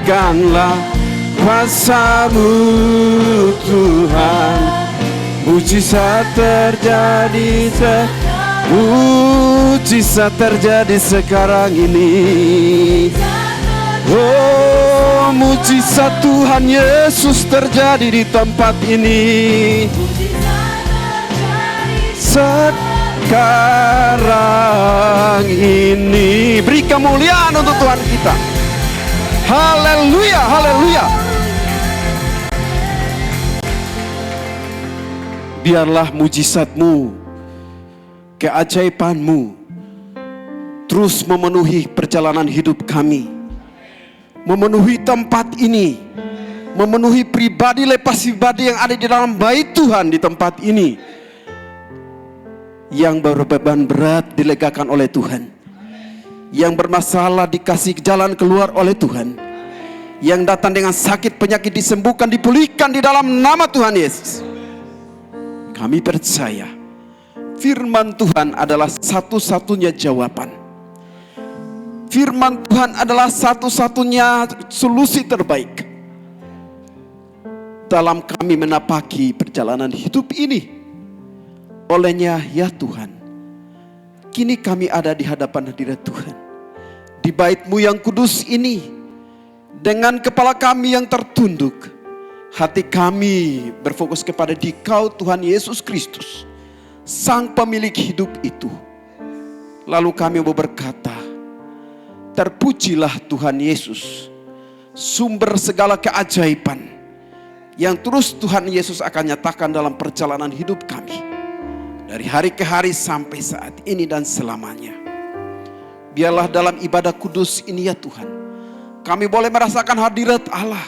Nyatakanlah kuasa-Mu Tuhan. Mujizat terjadi sekarang ini. Oh, mujizat Tuhan Yesus terjadi di tempat ini. Sekarang ini. Beri kemuliaan untuk Tuhan kita. Haleluya, haleluya. Biarlah mujizat-Mu, keajaiban-Mu terus memenuhi perjalanan hidup kami, memenuhi tempat ini, memenuhi pribadi lepas pribadi yang ada di dalam bait Tuhan di tempat ini, yang berbeban berat dilegakan oleh Tuhan, yang bermasalah dikasih jalan keluar oleh Tuhan, yang datang dengan sakit penyakit disembuhkan, dipulihkan di dalam nama Tuhan Yesus. Kami percaya firman Tuhan adalah satu-satunya jawaban. Firman Tuhan adalah satu-satunya solusi terbaik dalam kami menapaki perjalanan hidup ini. Olehnya ya Tuhan, kini kami ada di hadapan hadirat Tuhan, di bait-Mu yang kudus ini, dengan kepala kami yang tertunduk, hati kami berfokus kepada Dikau Tuhan Yesus Kristus, Sang pemilik hidup itu. Lalu kami mau berkata, terpujilah Tuhan Yesus, sumber segala keajaiban yang terus Tuhan Yesus akan nyatakan dalam perjalanan hidup kami, dari hari ke hari sampai saat ini dan selamanya. Biarlah dalam ibadah kudus ini ya Tuhan, kami boleh merasakan hadirat Allah.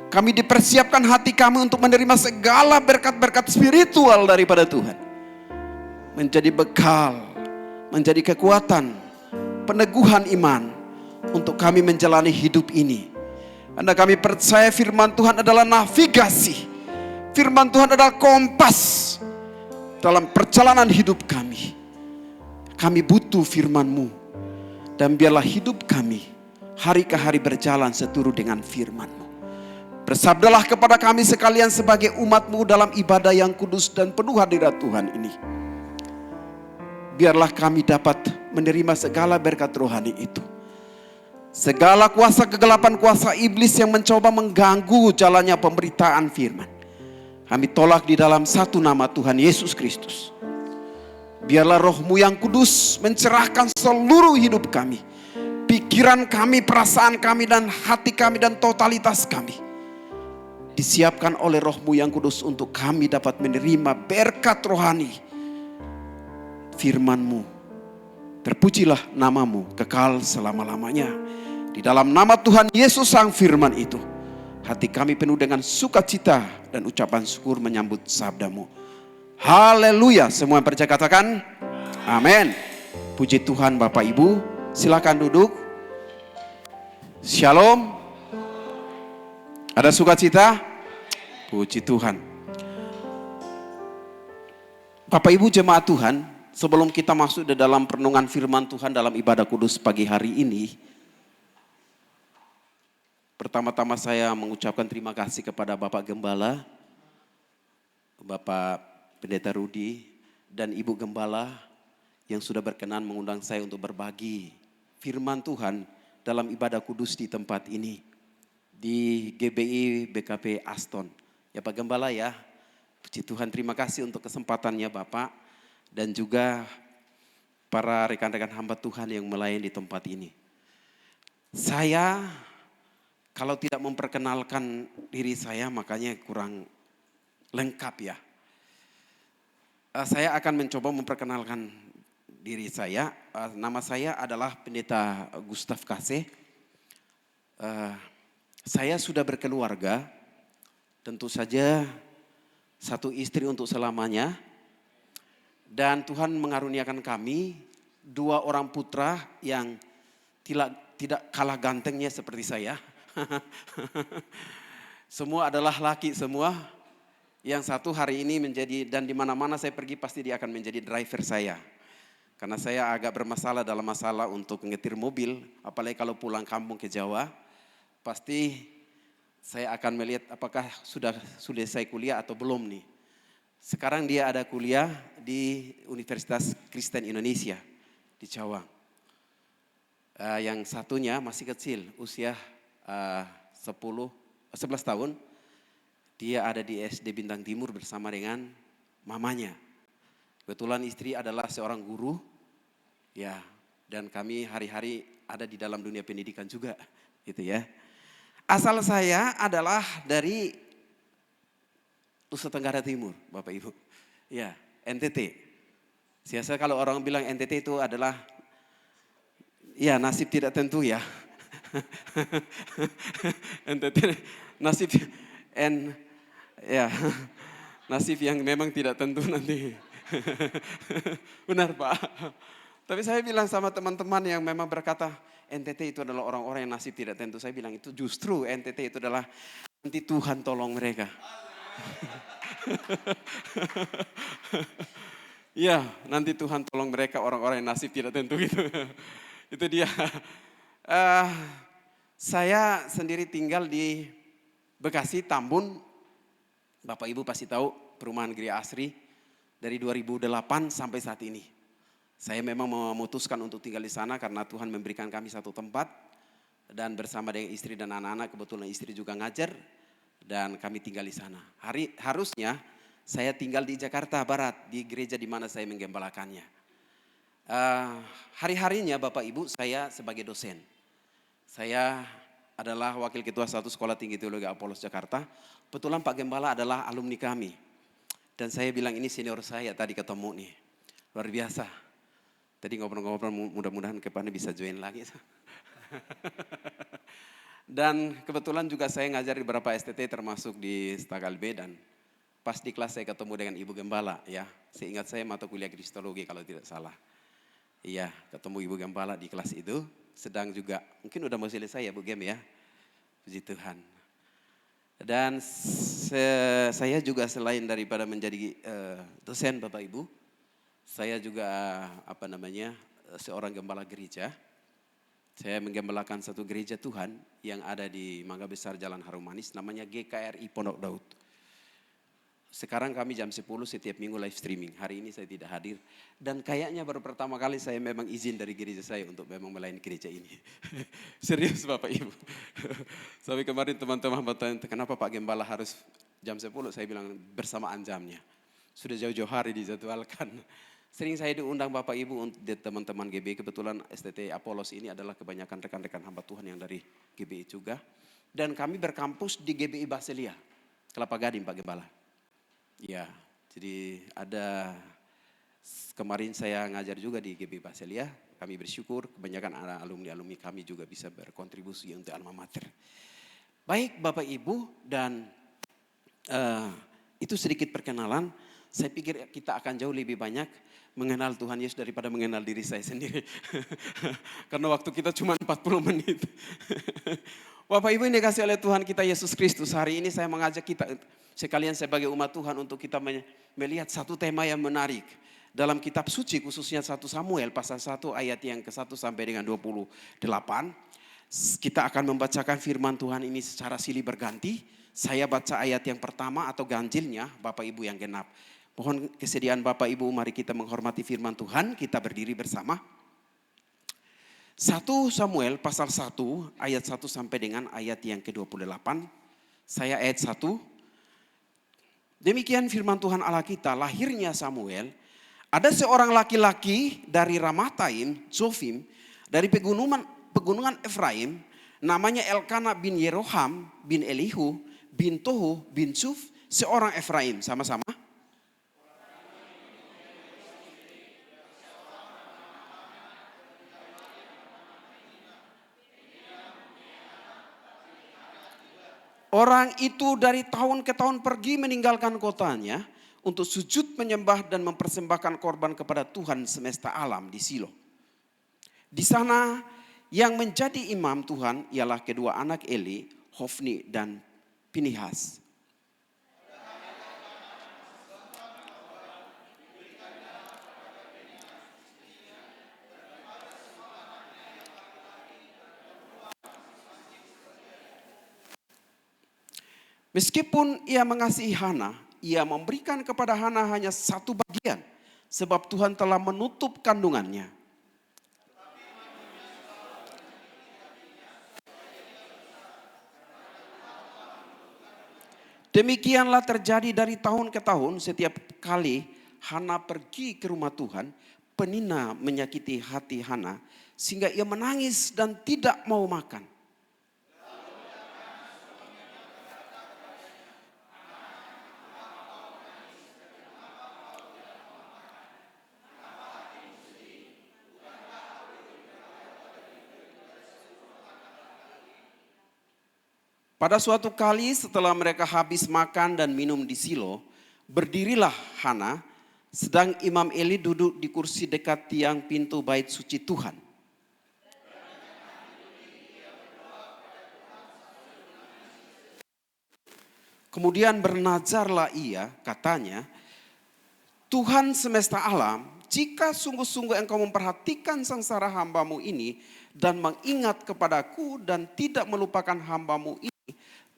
Kami dipersiapkan hati kami untuk menerima segala berkat-berkat spiritual daripada Tuhan. Menjadi bekal, menjadi kekuatan, peneguhan iman untuk kami menjalani hidup ini. Karena kami percaya firman Tuhan adalah navigasi. Firman Tuhan adalah kompas dalam perjalanan hidup kami. Kami butuh firman-Mu. Dan biarlah hidup kami hari ke hari berjalan seturut dengan firman-Mu. Bersabdalah kepada kami sekalian sebagai umat-Mu dalam ibadah yang kudus dan penuh hadirat Tuhan ini. Biarlah kami dapat menerima segala berkat rohani itu. Segala kuasa kegelapan, kuasa iblis yang mencoba mengganggu jalannya pemberitaan firman, kami tolak di dalam satu nama Tuhan Yesus Kristus. Biarlah Roh-Mu yang kudus mencerahkan seluruh hidup kami, pikiran kami, perasaan kami, dan hati kami, dan totalitas kami disiapkan oleh Roh-Mu yang kudus untuk kami dapat menerima berkat rohani firman-Mu. Terpujilah nama-Mu kekal selama-lamanya. Di dalam nama Tuhan Yesus Sang Firman itu, hati kami penuh dengan sukacita dan ucapan syukur menyambut sabda-Mu. Haleluya. Semua yang percaya katakan amin. Puji Tuhan. Bapak Ibu silakan duduk. Shalom. Ada sukacita? Puji Tuhan. Bapak Ibu jemaat Tuhan, sebelum kita masuk ke dalam perenungan firman Tuhan dalam ibadah kudus pagi hari ini, pertama-tama saya mengucapkan terima kasih kepada Bapak Gembala, Bapak Pendeta Rudi, dan Ibu Gembala yang sudah berkenan mengundang saya untuk berbagi firman Tuhan dalam ibadah kudus di tempat ini, di GBI BKP Aston. Ya Pak Gembala ya, puji Tuhan, terima kasih untuk kesempatannya Bapak, dan juga para rekan-rekan hamba Tuhan yang melayani di tempat ini. Saya kalau tidak memperkenalkan diri saya makanya kurang lengkap ya. Saya akan mencoba memperkenalkan diri saya. Nama saya adalah Pendeta Gustaf Kase. Saya sudah berkeluarga, tentu saja satu istri untuk selamanya. Dan Tuhan mengaruniakan kami 2 orang putra yang tidak kalah gantengnya seperti saya. Semua adalah laki semua. Yang satu hari ini menjadi, dan di mana-mana saya pergi pasti dia akan menjadi driver saya. Karena saya agak bermasalah dalam masalah untuk ngetir mobil, apalagi kalau pulang kampung ke Jawa. pasti saya akan melihat apakah sudah selesai kuliah atau belum nih. Sekarang dia ada kuliah di Universitas Kristen Indonesia di Cawang. Yang satunya masih kecil, usia 11 tahun. Dia ada di SD Bintang Timur bersama dengan mamanya. Kebetulan istri adalah seorang guru, ya, dan kami hari-hari ada di dalam dunia pendidikan juga, gitu ya. Asal saya adalah dari Nusa Tenggara Timur, Bapak Ibu. Ya, NTT. Biasa kalau orang bilang NTT itu adalah, ya, nasib tidak tentu ya. NTT nasib ya, nasib yang memang tidak tentu nanti. Benar Pak. Tapi saya bilang sama teman-teman yang memang berkata NTT itu adalah orang-orang yang nasib tidak tentu. Saya bilang itu justru NTT itu adalah nanti Tuhan tolong mereka. Ya, nanti Tuhan tolong mereka orang-orang yang nasib tidak tentu gitu. Itu dia. Saya sendiri tinggal di Bekasi, Tambun. Bapak Ibu pasti tahu perumahan Gria Asri dari 2008 sampai saat ini. Saya memang memutuskan untuk tinggal di sana karena Tuhan memberikan kami satu tempat. Dan bersama dengan istri dan anak-anak, kebetulan istri juga ngajar. Dan kami tinggal di sana. Harusnya saya tinggal di Jakarta Barat, di gereja di mana saya menggembalakannya. Hari-harinya Bapak Ibu saya sebagai dosen. Saya adalah wakil ketua satu sekolah tinggi teologi Apolos Jakarta. Kebetulan Pak Gembala adalah alumni kami. Dan saya bilang ini senior saya tadi ketemu nih. Luar biasa. Tadi ngobrol-ngobrol mudah-mudahan kedepannya bisa join lagi. Dan kebetulan juga saya ngajar di beberapa STT termasuk di Stagal B dan pas di kelas saya ketemu dengan Ibu Gembala ya. Seingat saya mata kuliah Kristologi kalau tidak salah. Iya, ketemu Ibu Gembala di kelas itu. Sedang juga, mungkin udah mau selesai ya Bu Gem ya. Puji Tuhan. Dan saya juga selain daripada menjadi dosen Bapak Ibu, saya juga seorang gembala gereja. Saya menggembalakan satu gereja Tuhan yang ada di Mangga Besar Jalan Harum Manis, namanya GKRI Pondok Daud. Sekarang kami jam 10 setiap minggu live streaming. Hari ini saya tidak hadir. Dan kayaknya baru pertama kali saya memang izin dari gereja saya untuk memang melayani gereja ini. Serius Bapak Ibu. Sampai kemarin teman-teman bertanya, kenapa Pak Gembala harus jam 10? Saya bilang bersamaan jamnya. Sudah jauh-jauh hari dijadwalkan. Sering saya diundang Bapak Ibu untuk teman-teman GBI. Kebetulan STT Apolos ini adalah kebanyakan rekan-rekan hamba Tuhan yang dari GBI juga. Dan kami berkampus di GBI Baselia, Kelapa Gading Pak Gembala. Ya, jadi ada kemarin saya ngajar juga di GBI Baselia. Kami bersyukur kebanyakan alumni-alumni kami juga bisa berkontribusi untuk alma mater. Baik Bapak Ibu dan itu sedikit perkenalan. Saya pikir kita akan jauh lebih banyak mengenal Tuhan Yesus daripada mengenal diri saya sendiri. Karena waktu kita cuma 40 menit. Bapak Ibu ini dikasih oleh Tuhan kita Yesus Kristus. Hari ini saya mengajak kita sekalian sebagai umat Tuhan untuk kita melihat satu tema yang menarik. Dalam kitab suci khususnya 1 Samuel pasal 1 ayat yang ke-1 sampai dengan 28. Kita akan membacakan firman Tuhan ini secara silih berganti. Saya baca ayat yang pertama atau ganjilnya, Bapak Ibu yang genap. Mohon kesediaan Bapak Ibu, mari kita menghormati firman Tuhan, kita berdiri bersama. 1 Samuel pasal 1 ayat 1 sampai dengan ayat yang ke-28. Saya ayat 1. Demikian firman Tuhan Allah kita, lahirnya Samuel. Ada seorang laki-laki dari Ramataim, Zofim, dari pegunungan Efraim, namanya Elkana bin Yeroham bin Elihu bin Tohu bin Suf, seorang Efraim. Sama-sama. Orang itu dari tahun ke tahun pergi meninggalkan kotanya untuk sujud menyembah dan mempersembahkan korban kepada Tuhan semesta alam di Silo. Di sana yang menjadi imam Tuhan ialah kedua anak Eli, Hofni dan Pinihas. Meskipun ia mengasihi Hana, ia memberikan kepada Hana hanya satu bagian, sebab Tuhan telah menutup kandungannya. Demikianlah terjadi dari tahun ke tahun. Setiap kali Hana pergi ke rumah Tuhan, Penina menyakiti hati Hana sehingga ia menangis dan tidak mau makan. Pada suatu kali setelah mereka habis makan dan minum di Silo, berdirilah Hana, sedang Imam Eli duduk di kursi dekat tiang pintu bait suci Tuhan. Kemudian bernazarlah ia, katanya, Tuhan semesta alam, jika sungguh-sungguh engkau memperhatikan sengsara hambamu ini dan mengingat kepadaku dan tidak melupakan hambamu ini,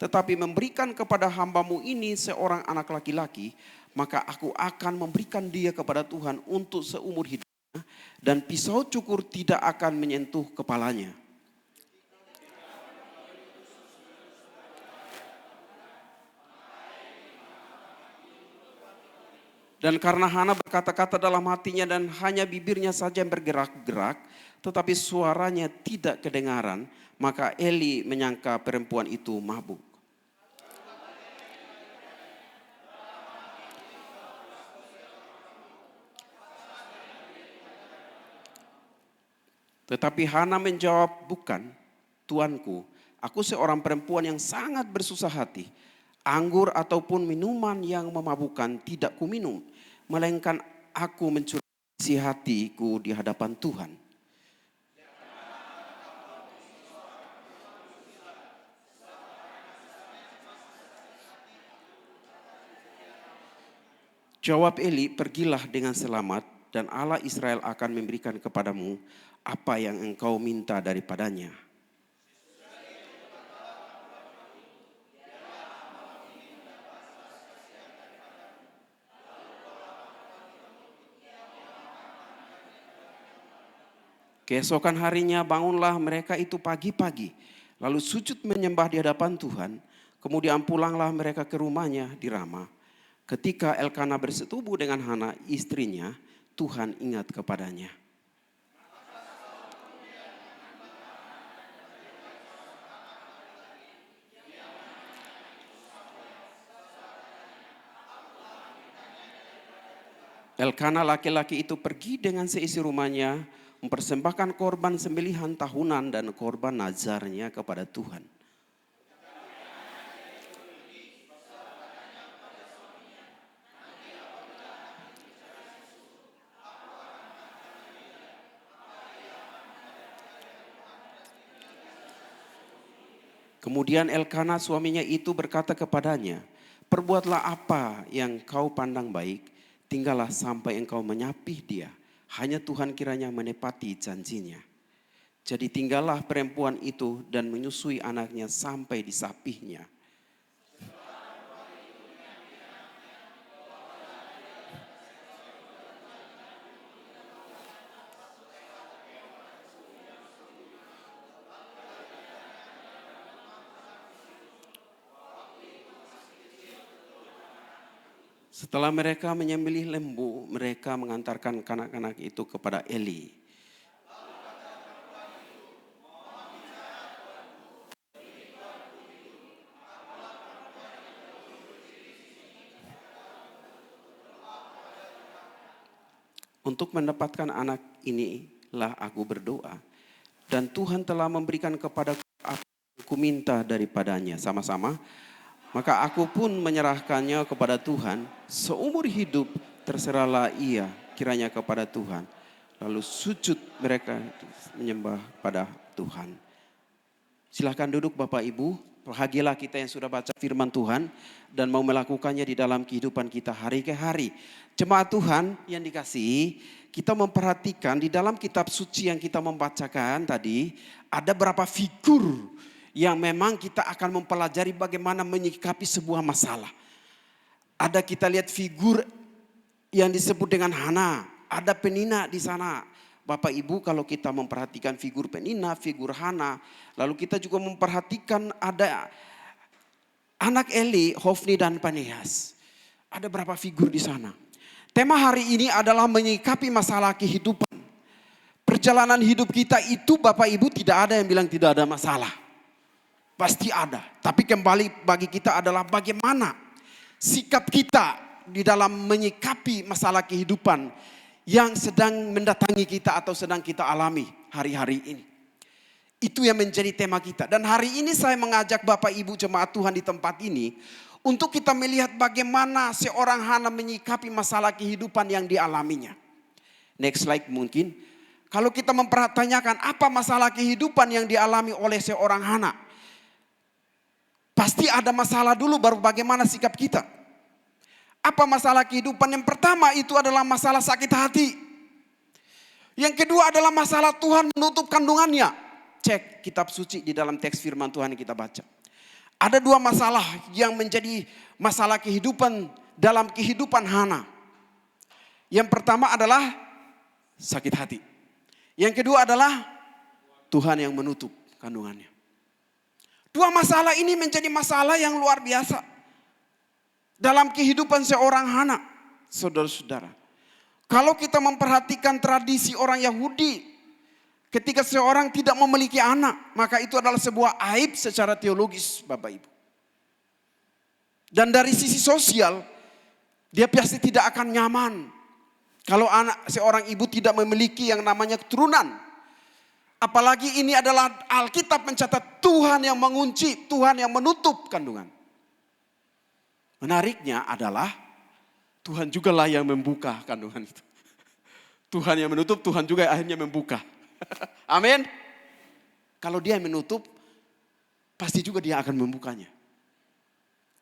tetapi memberikan kepada hambamu ini seorang anak laki-laki, maka aku akan memberikan dia kepada Tuhan untuk seumur hidupnya dan pisau cukur tidak akan menyentuh kepalanya. Dan karena Hana berkata-kata dalam hatinya dan hanya bibirnya saja yang bergerak-gerak, tetapi suaranya tidak kedengaran, maka Eli menyangka perempuan itu mabuk. Tetapi Hana menjawab, bukan, tuanku, aku seorang perempuan yang sangat bersusah hati. Anggur ataupun minuman yang memabukkan tidak kuminum, melainkan aku mencurahkan isi hatiku di hadapan Tuhan. Jawab Eli, pergilah dengan selamat dan Allah Israel akan memberikan kepadamu apa yang engkau minta daripadanya. Keesokan harinya bangunlah mereka itu pagi-pagi, lalu sujud menyembah di hadapan Tuhan. Kemudian pulanglah mereka ke rumahnya di Rama. Ketika Elkana bersetubuh dengan Hana istrinya, Tuhan ingat kepadanya. Elkana laki-laki itu pergi dengan seisi rumahnya, mempersembahkan korban sembelihan tahunan dan korban nazarnya kepada Tuhan. Kemudian Elkana suaminya itu berkata kepadanya, perbuatlah apa yang kau pandang baik, tinggallah sampai engkau menyapih dia. Hanya Tuhan kiranya menepati janjinya. Jadi tinggallah perempuan itu dan menyusui anaknya sampai disapihnya. Setelah mereka menyembelih lembu, mereka mengantarkan kanak-kanak itu kepada Eli. Untuk mendapatkan anak inilah aku berdoa. Dan Tuhan telah memberikan kepadaku apa yang aku minta daripadanya. Sama-sama. Maka aku pun menyerahkannya kepada Tuhan. Seumur hidup terserahlah ia kiranya kepada Tuhan. Lalu sujud mereka menyembah pada Tuhan. Silakan duduk Bapak Ibu. Bahagialah kita yang sudah baca firman Tuhan dan mau melakukannya di dalam kehidupan kita hari ke hari. Jemaat Tuhan yang dikasihi, kita memperhatikan di dalam kitab suci yang kita membacakan tadi, ada berapa figur yang memang kita akan mempelajari bagaimana menyikapi sebuah masalah. Ada kita lihat figur yang disebut dengan Hana, ada Penina di sana. Bapak Ibu, kalau kita memperhatikan figur Penina, figur Hana, lalu kita juga memperhatikan ada anak Eli, Hofni dan Pinehas. Ada berapa figur di sana. Tema hari ini adalah menyikapi masalah kehidupan. Perjalanan hidup kita itu Bapak Ibu tidak ada yang bilang tidak ada masalah. Pasti ada. Tapi kembali bagi kita adalah bagaimana sikap kita di dalam menyikapi masalah kehidupan yang sedang mendatangi kita atau sedang kita alami hari-hari ini. Itu yang menjadi tema kita. Dan hari ini saya mengajak Bapak Ibu jemaat Tuhan di tempat ini untuk kita melihat bagaimana seorang Hana menyikapi masalah kehidupan yang dialaminya. Next slide mungkin. Kalau kita mempertanyakan apa masalah kehidupan yang dialami oleh seorang Hana. Pasti ada masalah dulu baru bagaimana sikap kita. Apa masalah kehidupan? Yang pertama itu adalah masalah sakit hati. Yang kedua adalah masalah Tuhan menutup kandungannya. Cek kitab suci di dalam teks firman Tuhan yang kita baca. Ada dua masalah yang menjadi masalah kehidupan dalam kehidupan Hana. Yang pertama adalah sakit hati. Yang kedua adalah Tuhan yang menutup kandungannya. Dua masalah ini menjadi masalah yang luar biasa dalam kehidupan seorang Hana, saudara-saudara. Kalau kita memperhatikan tradisi orang Yahudi, ketika seorang tidak memiliki anak, maka itu adalah sebuah aib secara teologis, Bapak Ibu. Dan dari sisi sosial, dia pasti tidak akan nyaman kalau seorang ibu tidak memiliki yang namanya keturunan. Apalagi ini adalah Alkitab mencatat Tuhan yang mengunci, Tuhan yang menutup kandungan. Menariknya adalah Tuhan juga lah yang membuka kandungan itu. Tuhan yang menutup, Tuhan juga akhirnya membuka. Amin. Kalau dia menutup, pasti juga dia akan membukanya.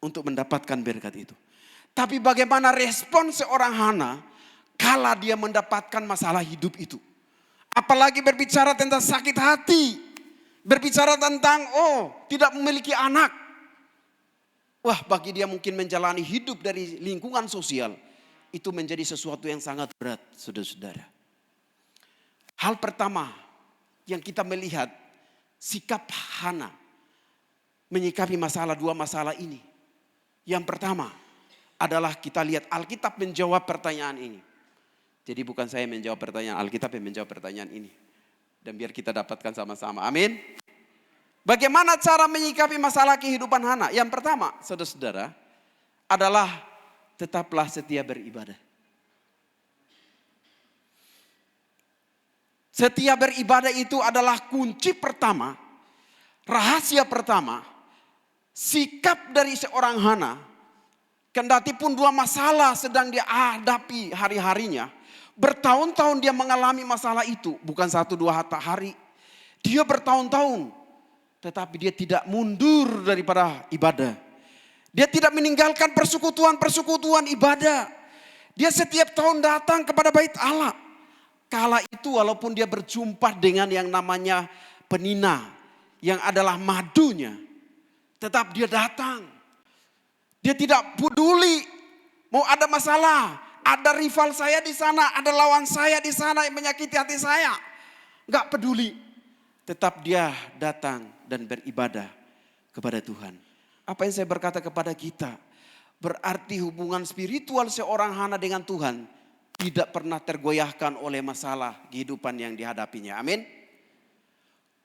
Untuk mendapatkan berkat itu. Tapi bagaimana respon seorang Hana kala dia mendapatkan masalah hidup itu. Apalagi berbicara tentang sakit hati. Berbicara tentang tidak memiliki anak. Wah, bagi dia mungkin menjalani hidup dari lingkungan sosial. Itu menjadi sesuatu yang sangat berat, saudara-saudara. Hal pertama yang kita melihat, sikap Hana menyikapi dua masalah ini. Yang pertama adalah kita lihat Alkitab menjawab pertanyaan ini. Jadi bukan saya menjawab pertanyaan, Alkitab yang menjawab pertanyaan ini. Dan biar kita dapatkan sama-sama, amin. Bagaimana cara menyikapi masalah kehidupan Hana? Yang pertama, saudara-saudara, adalah tetaplah setia beribadah. Setia beribadah itu adalah kunci pertama, rahasia pertama, sikap dari seorang Hana. Kendati pun dua masalah sedang dia hadapi hari-harinya, bertahun-tahun dia mengalami masalah itu, bukan 1-2 hari. Dia bertahun-tahun. Tetapi dia tidak mundur daripada ibadah. Dia tidak meninggalkan persekutuan ibadah. Dia setiap tahun datang kepada bait Allah. Kala itu walaupun dia berjumpa dengan yang namanya Penina. Yang adalah madunya. Tetap dia datang. Dia tidak peduli. Mau ada masalah. Ada rival saya di sana. Ada lawan saya di sana yang menyakiti hati saya. Enggak peduli. Tetap dia datang dan beribadah kepada Tuhan. Apa yang saya berkata kepada kita, berarti hubungan spiritual seorang Hana dengan Tuhan tidak pernah tergoyahkan oleh masalah kehidupan yang dihadapinya. Amin.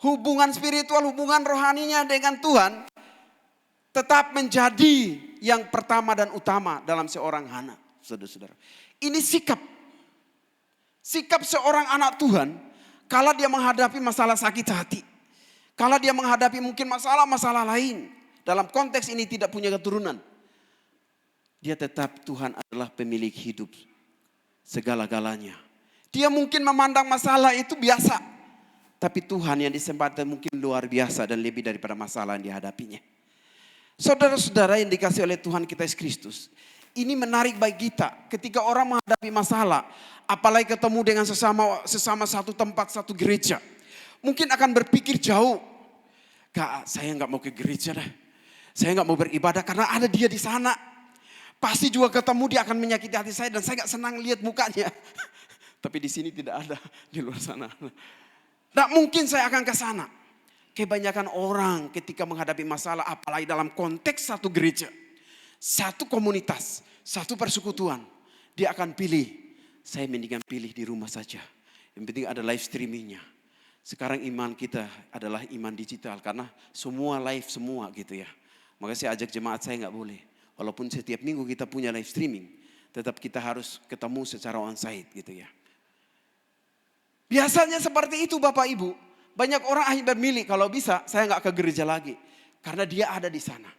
Hubungan spiritual, hubungan rohaninya dengan Tuhan tetap menjadi yang pertama dan utama dalam seorang Hana, saudara-saudara. Ini sikap seorang anak Tuhan. Kala dia menghadapi masalah sakit hati. Kala dia menghadapi mungkin masalah-masalah lain. Dalam konteks ini tidak punya keturunan. Dia tetap Tuhan adalah pemilik hidup segala-galanya. Dia mungkin memandang masalah itu biasa. Tapi Tuhan yang disembah mungkin luar biasa dan lebih daripada masalah yang dihadapinya. Saudara-saudara yang dikasih oleh Tuhan kita Yesus Kristus. Ini menarik bagi kita. Ketika orang menghadapi masalah. Apalagi ketemu dengan sesama satu tempat, satu gereja. Mungkin akan berpikir jauh. Kak, saya nggak mau ke gereja deh. Saya nggak mau beribadah karena ada dia di sana. Pasti juga ketemu dia akan menyakiti hati saya dan saya nggak senang lihat mukanya. Tapi di sini tidak ada, di luar sana. Tidak mungkin saya akan ke sana. Kebanyakan orang ketika menghadapi masalah, apalagi dalam konteks satu gereja, satu komunitas, satu persekutuan, dia akan pilih, saya mendingan pilih di rumah saja. Yang penting ada live streamingnya. Sekarang iman kita adalah iman digital karena semua live semua gitu ya. Maka saya ajak jemaat saya nggak boleh. Walaupun setiap minggu kita punya live streaming, tetap kita harus ketemu secara onsite gitu ya. Biasanya seperti itu Bapak Ibu. Banyak orang akhirnya bermilih kalau bisa saya nggak ke gereja lagi. Karena dia ada di sana.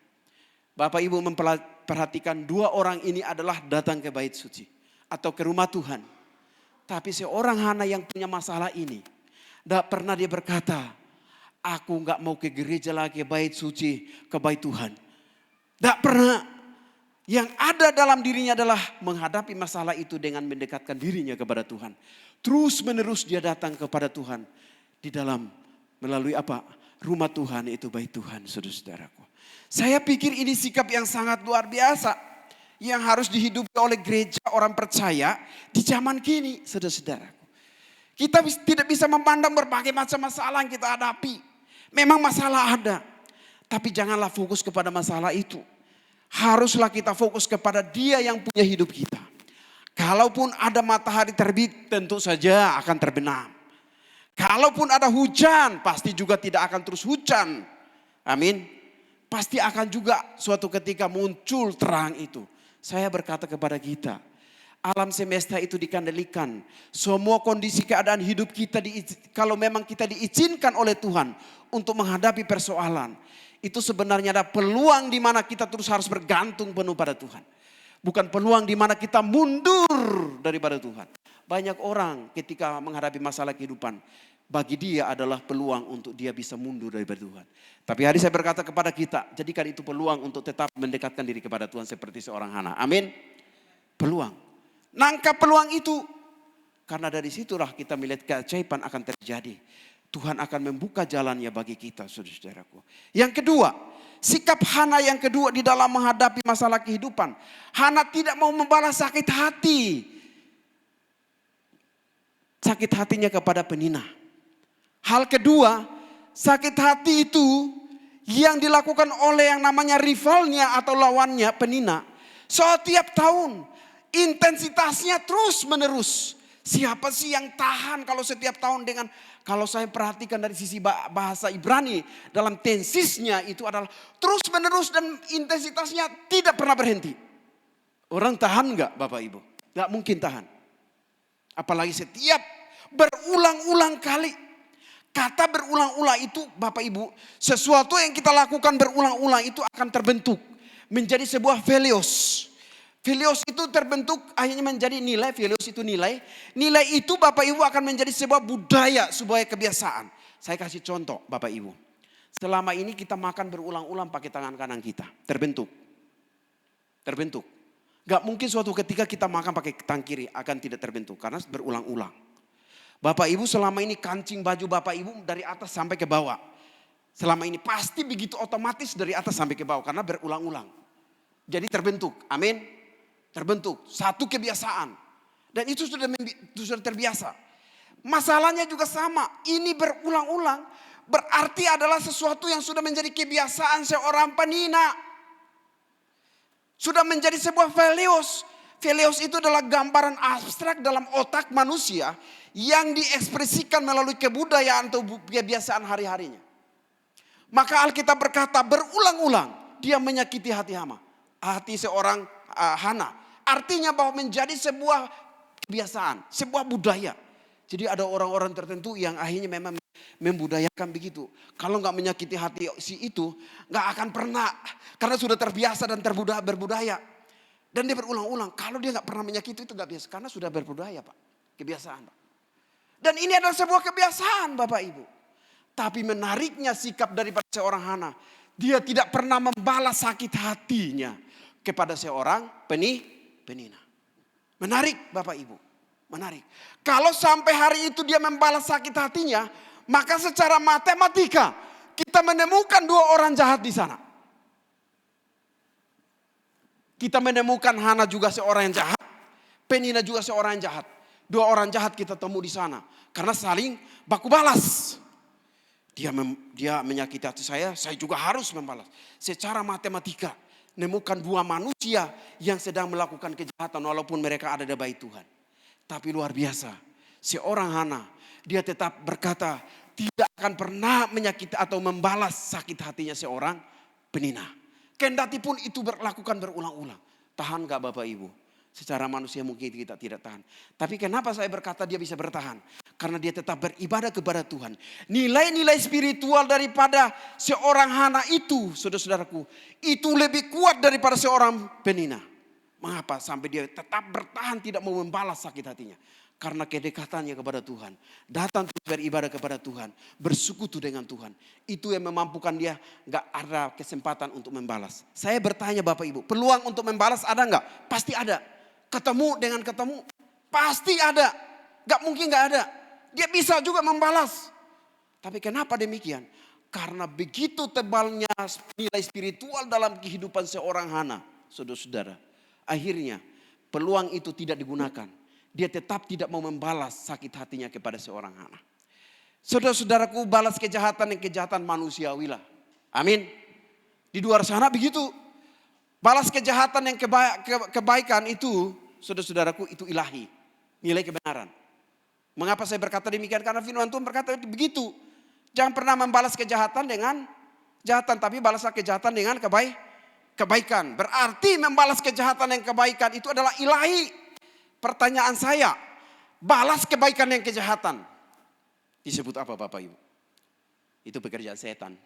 Bapak Ibu memperhatikan dua orang ini adalah datang ke bait suci. Atau ke rumah Tuhan. Tapi seorang Hana yang punya masalah ini. Tidak pernah dia berkata, aku nggak mau ke gereja lagi, bait suci, ke bait Tuhan. Tidak pernah. Yang ada dalam dirinya adalah menghadapi masalah itu dengan mendekatkan dirinya kepada Tuhan. Terus menerus dia datang kepada Tuhan. Di dalam melalui apa? Rumah Tuhan, itu bait Tuhan, saudara-saudaraku. Saya pikir ini sikap yang sangat luar biasa. Yang harus dihidupi oleh gereja orang percaya di zaman kini, saudara-saudaraku. Kita tidak bisa memandang berbagai macam masalah yang kita hadapi. Memang masalah ada. Tapi janganlah fokus kepada masalah itu. Haruslah kita fokus kepada Dia yang punya hidup kita. Kalaupun ada matahari terbit, tentu saja akan terbenam. Kalaupun ada hujan, pasti juga tidak akan terus hujan. Amin. Pasti akan juga suatu ketika muncul terang itu. Saya berkata kepada kita, alam semesta itu dikendalikan. Semua kondisi keadaan hidup kita, kalau memang kita diizinkan oleh Tuhan untuk menghadapi persoalan, itu sebenarnya ada peluang di mana kita terus harus bergantung penuh pada Tuhan. Bukan peluang di mana kita mundur daripada Tuhan. Banyak orang ketika menghadapi masalah kehidupan, bagi dia adalah peluang untuk dia bisa mundur daripada Tuhan. Tapi hari saya berkata kepada kita, jadikan itu peluang untuk tetap mendekatkan diri kepada Tuhan seperti seorang Hana. Amin. Peluang. Nangkap peluang itu. Karena dari situlah kita melihat keajaiban akan terjadi. Tuhan akan membuka jalannya bagi kita, saudara-saudaraku. Yang kedua, sikap Hana yang kedua di dalam menghadapi masalah kehidupan. Hana tidak mau membalas sakit hati. Sakit hatinya kepada Penina. Hal kedua, sakit hati itu yang dilakukan oleh yang namanya rivalnya atau lawannya Penina. Setiap tahun intensitasnya terus menerus. Siapa sih yang tahan kalau setiap tahun dengan, kalau saya perhatikan dari sisi bahasa Ibrani dalam tensisnya itu adalah terus menerus dan intensitasnya tidak pernah berhenti. Orang tahan enggak Bapak Ibu? Enggak mungkin tahan. Apalagi setiap berulang-ulang kali. Kata berulang-ulang itu Bapak Ibu, sesuatu yang kita lakukan berulang-ulang itu akan terbentuk menjadi sebuah velios. Velios itu terbentuk akhirnya menjadi nilai, velios itu nilai. Nilai itu Bapak Ibu akan menjadi sebuah budaya, sebuah kebiasaan. Saya kasih contoh Bapak Ibu. Selama ini kita makan berulang-ulang pakai tangan kanan kita. Terbentuk. Gak mungkin suatu ketika kita makan pakai tangan kiri akan tidak terbentuk. Karena berulang-ulang. Bapak Ibu selama ini kancing baju Bapak Ibu dari atas sampai ke bawah. Selama ini pasti begitu otomatis dari atas sampai ke bawah. Karena berulang-ulang. Jadi terbentuk. Amin. Terbentuk. Satu kebiasaan. Dan itu sudah terbiasa. Masalahnya juga sama. Ini berulang-ulang. Berarti adalah sesuatu yang sudah menjadi kebiasaan seorang Penina. Sudah menjadi sebuah velios. Velios itu adalah gambaran abstrak dalam otak manusia yang diekspresikan melalui kebudayaan atau kebiasaan hari-harinya. Maka Alkitab berkata berulang-ulang dia menyakiti hati seorang Hana. Artinya bahwa menjadi sebuah kebiasaan, sebuah budaya. Jadi ada orang-orang tertentu yang akhirnya memang membudayakan begitu. Kalau nggak menyakiti hati si itu, nggak akan pernah. Karena sudah terbiasa dan berbudaya. Dan dia berulang-ulang. Kalau dia nggak pernah menyakiti itu nggak biasa. Karena sudah berbudaya Pak. Kebiasaan Pak. Dan ini adalah sebuah kebiasaan Bapak Ibu. Tapi menariknya sikap daripada seorang Hana. Dia tidak pernah membalas sakit hatinya kepada seorang Penina. Menarik Bapak Ibu. Menarik. Kalau sampai hari itu dia membalas sakit hatinya. Maka secara matematika kita menemukan dua orang jahat di sana. Kita menemukan Hana juga seorang yang jahat, Penina juga seorang yang jahat. Dua orang jahat kita temu di sana karena saling baku balas. Dia menyakiti hati saya juga harus membalas. Secara matematika, menemukan dua manusia yang sedang melakukan kejahatan walaupun mereka ada di bait Tuhan. Tapi luar biasa, seorang Hana, dia tetap berkata tidak akan pernah menyakiti atau membalas sakit hatinya seorang Penina. Kendati pun itu berlakukan berulang-ulang. Tahan gak Bapak Ibu? Secara manusia mungkin kita tidak tahan. Tapi kenapa saya berkata dia bisa bertahan? Karena dia tetap beribadah kepada Tuhan. Nilai-nilai spiritual daripada seorang Hana itu, saudara-saudaraku, itu lebih kuat daripada seorang Penina. Mengapa? Sampai dia tetap bertahan tidak mau membalas sakit hatinya. Karena kedekatannya kepada Tuhan. Datang terus beribadah kepada Tuhan. Bersekutu dengan Tuhan. Itu yang memampukan dia gak ada kesempatan untuk membalas. Saya bertanya Bapak Ibu, peluang untuk membalas ada gak? Pasti ada. Ketemu dengan ketemu, pasti ada. Gak mungkin gak ada. Dia bisa juga membalas. Tapi kenapa demikian? Karena begitu tebalnya nilai spiritual dalam kehidupan seorang Hana, saudara-saudara. Akhirnya peluang itu tidak digunakan. Dia tetap tidak mau membalas sakit hatinya kepada seorang Hana. Saudara-saudaraku, balas kejahatan yang kejahatan manusiawi lah. Amin. Di luar sana begitu. Balas kejahatan yang kebaikan itu, saudara-saudaraku, itu ilahi. Nilai kebenaran. Mengapa saya berkata demikian? Karena firman Tuhan berkata begitu. Jangan pernah membalas kejahatan dengan kejahatan, tapi balaslah kejahatan dengan kebaikan. Berarti membalas kejahatan yang kebaikan itu adalah ilahi. Pertanyaan saya, balas kebaikan yang kejahatan disebut apa Bapak Ibu? Itu pekerjaan setan.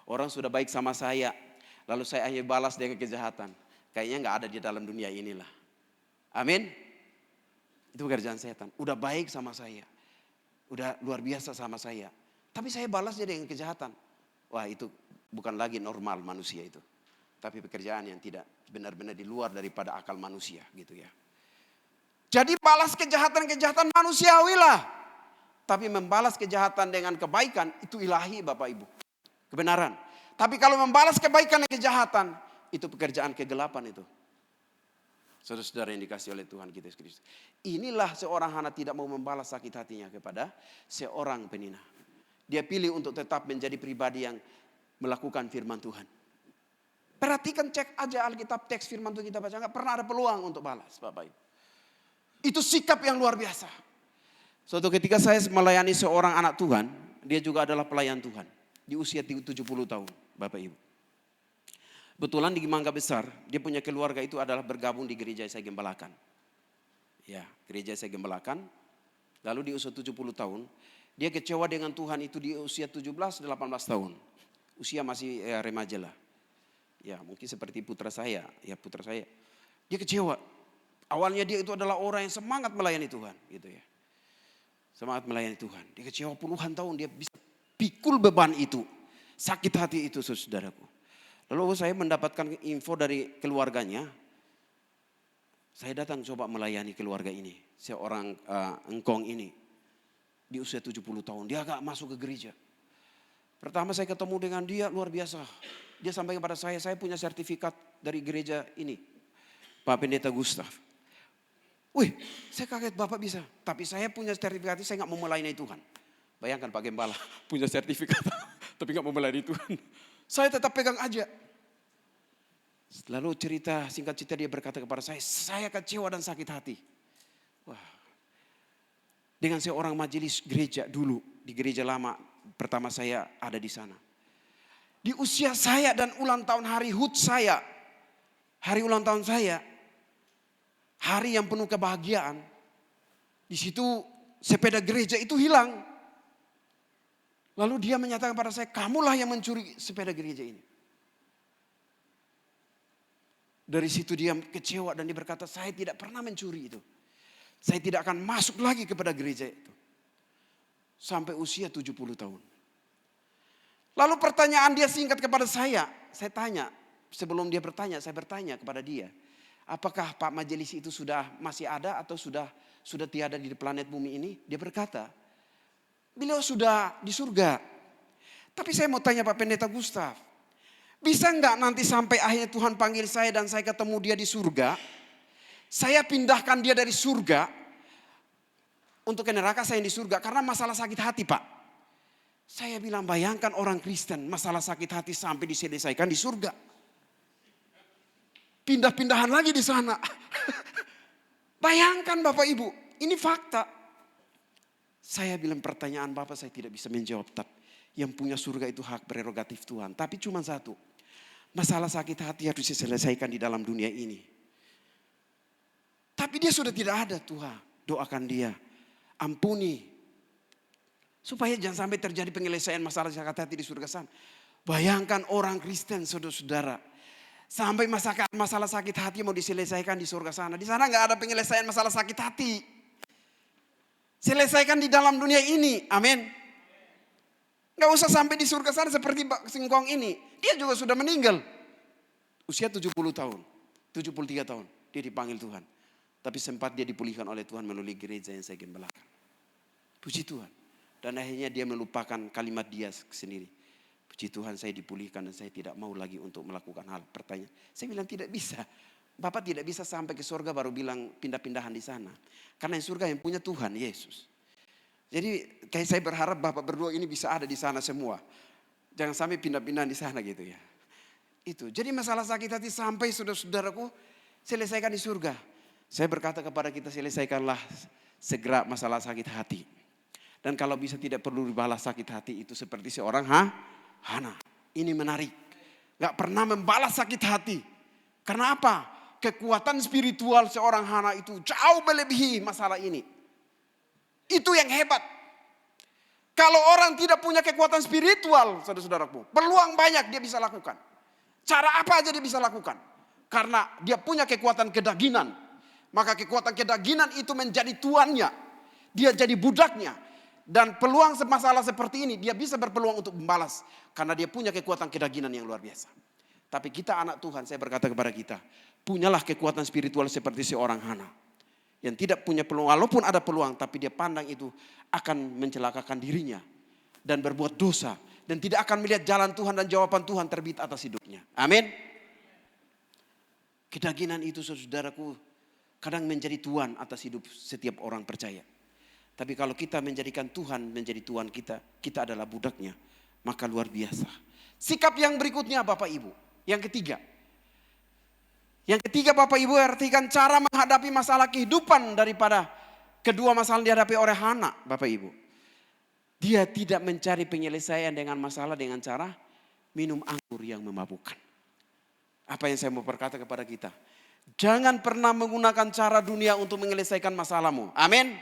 Orang sudah baik sama saya, lalu saya hanya balas dengan kejahatan. Kayaknya gak ada di dalam dunia inilah. Amin. Itu pekerjaan setan. Udah baik sama saya, udah luar biasa sama saya, tapi saya balasnya dengan kejahatan. Wah, itu bukan lagi normal manusia itu. Tapi pekerjaan yang tidak benar-benar di luar daripada akal manusia gitu ya. Jadi balas kejahatan-kejahatan manusiawi lah. Tapi membalas kejahatan dengan kebaikan itu ilahi Bapak Ibu. Kebenaran. Tapi kalau membalas kebaikan dan kejahatan, itu pekerjaan kegelapan itu. Saudara-saudara yang dikasih oleh Tuhan kita Yesus Kristus. Inilah seorang Hana tidak mau membalas sakit hatinya kepada seorang Penina. Dia pilih untuk tetap menjadi pribadi yang melakukan firman Tuhan. Perhatikan, cek aja Alkitab, teks firman Tuhan kita baca. Gak pernah ada peluang untuk balas Bapak Ibu. Itu sikap yang luar biasa. Suatu ketika saya melayani seorang anak Tuhan. Dia juga adalah pelayan Tuhan. Di usia 70 tahun Bapak Ibu. Kebetulan di Mangga Besar. Dia punya keluarga itu adalah bergabung di gereja saya gembalakan. Ya, gereja saya gembalakan. Lalu di usia 70 tahun. Dia kecewa dengan Tuhan itu di usia 17-18 tahun. Usia masih remaja lah. Ya mungkin seperti putra saya. Ya putra saya. Dia kecewa. Awalnya dia itu adalah orang yang semangat melayani Tuhan. Gitu ya. Semangat melayani Tuhan. Dia kecewa puluhan tahun. Dia bisa pikul beban itu. Sakit hati itu saudaraku. Lalu saya mendapatkan info dari keluarganya. Saya datang coba melayani keluarga ini. Seorang engkong ini. Di usia 70 tahun. Dia agak masuk ke gereja. Pertama saya ketemu dengan dia luar biasa. Dia sampaikan kepada saya punya sertifikat dari gereja ini. Pak Pendeta Gustaf. Wih, saya kaget Bapak bisa. Tapi saya punya sertifikat, saya gak mau melayani Tuhan. Bayangkan Pak Gembala punya sertifikat, tapi gak mau melayani Tuhan. Saya tetap pegang aja. Lalu singkat cerita dia berkata kepada saya kecewa dan sakit hati. Wah, dengan seorang majelis gereja dulu, di gereja lama, pertama saya ada di sana. Di usia saya dan ulang tahun hari HUT saya, hari ulang tahun saya, hari yang penuh kebahagiaan, di situ sepeda gereja itu hilang. Lalu dia menyatakan pada saya, kamulah yang mencuri sepeda gereja ini. Dari situ dia kecewa dan dia berkata, saya tidak pernah mencuri itu. Saya tidak akan masuk lagi kepada gereja itu. Sampai usia 70 tahun. Lalu pertanyaan dia singkat kepada saya tanya, sebelum dia bertanya, saya bertanya kepada dia, apakah Pak Majelis itu masih ada atau sudah tiada di planet bumi ini? Dia berkata, beliau sudah di surga. Tapi saya mau tanya Pak Pendeta Gustaf, bisa nggak nanti sampai akhirnya Tuhan panggil saya dan saya ketemu dia di surga, saya pindahkan dia dari surga untuk ke neraka, saya yang di surga karena masalah sakit hati Pak. Saya bilang bayangkan orang Kristen masalah sakit hati sampai diselesaikan di surga. Pindah-pindahan lagi di sana. Bayangkan Bapak Ibu, ini fakta. Saya bilang pertanyaan Bapak saya tidak bisa menjawab. Yang punya surga itu hak prerogatif Tuhan. Tapi cuma satu, masalah sakit hati harus diselesaikan di dalam dunia ini. Tapi dia sudah tidak ada Tuhan. Doakan dia, ampuni. Supaya jangan sampai terjadi penyelesaian masalah sakit hati di surga sana. Bayangkan orang Kristen saudara-saudara. Sampai masalah sakit hati mau diselesaikan di surga sana. Di sana gak ada penyelesaian masalah sakit hati. Selesaikan di dalam dunia ini. Amin. Gak usah sampai di surga sana seperti Singkong ini. Dia juga sudah meninggal. Usia 70 tahun. 73 tahun. Dia dipanggil Tuhan. Tapi sempat dia dipulihkan oleh Tuhan melalui gereja yang saya gembalakan. Puji Tuhan. Dan akhirnya dia melupakan kalimat dia sendiri. Puji Tuhan saya dipulihkan dan saya tidak mau lagi untuk melakukan hal. Pertanyaan. Saya bilang tidak bisa. Bapak tidak bisa sampai ke surga baru bilang pindah-pindahan di sana. Karena yang surga yang punya Tuhan Yesus. Jadi kayak saya berharap Bapak berdua ini bisa ada di sana semua. Jangan sampai pindah-pindah di sana gitu ya. Itu. Jadi masalah sakit hati sampai saudara-saudaraku selesaikan di surga. Saya berkata kepada kita selesaikanlah segera masalah sakit hati. Dan kalau bisa tidak perlu dibalas sakit hati itu seperti seorang Hana. Ini menarik. Gak pernah membalas sakit hati. Karena apa? Kekuatan spiritual seorang Hana itu jauh melebihi masalah ini. Itu yang hebat. Kalau orang tidak punya kekuatan spiritual, saudara-saudaraku, peluang banyak dia bisa lakukan. Cara apa aja dia bisa lakukan. Karena dia punya kekuatan kedagingan. Maka kekuatan kedagingan itu menjadi tuannya. Dia jadi budaknya. Dan peluang masalah seperti ini dia bisa berpeluang untuk membalas. Karena dia punya kekuatan kedagingan yang luar biasa. Tapi kita anak Tuhan, saya berkata kepada kita, punyalah kekuatan spiritual seperti seorang Hana. Yang tidak punya peluang, walaupun ada peluang, tapi dia pandang itu akan mencelakakan dirinya. Dan berbuat dosa. Dan tidak akan melihat jalan Tuhan dan jawaban Tuhan terbit atas hidupnya. Amin. Kedagingan itu saudaraku kadang menjadi tuan atas hidup setiap orang percaya. Tapi kalau kita menjadikan Tuhan menjadi Tuhan kita, kita adalah budaknya, maka luar biasa. Sikap yang berikutnya Bapak Ibu, yang ketiga. Yang ketiga Bapak Ibu artikan cara menghadapi masalah kehidupan daripada kedua masalah yang dihadapi oleh Hana Bapak Ibu. Dia tidak mencari penyelesaian dengan masalah dengan cara minum anggur yang memabukkan. Apa yang saya mau berkata kepada kita? Jangan pernah menggunakan cara dunia untuk menyelesaikan masalahmu. Amin.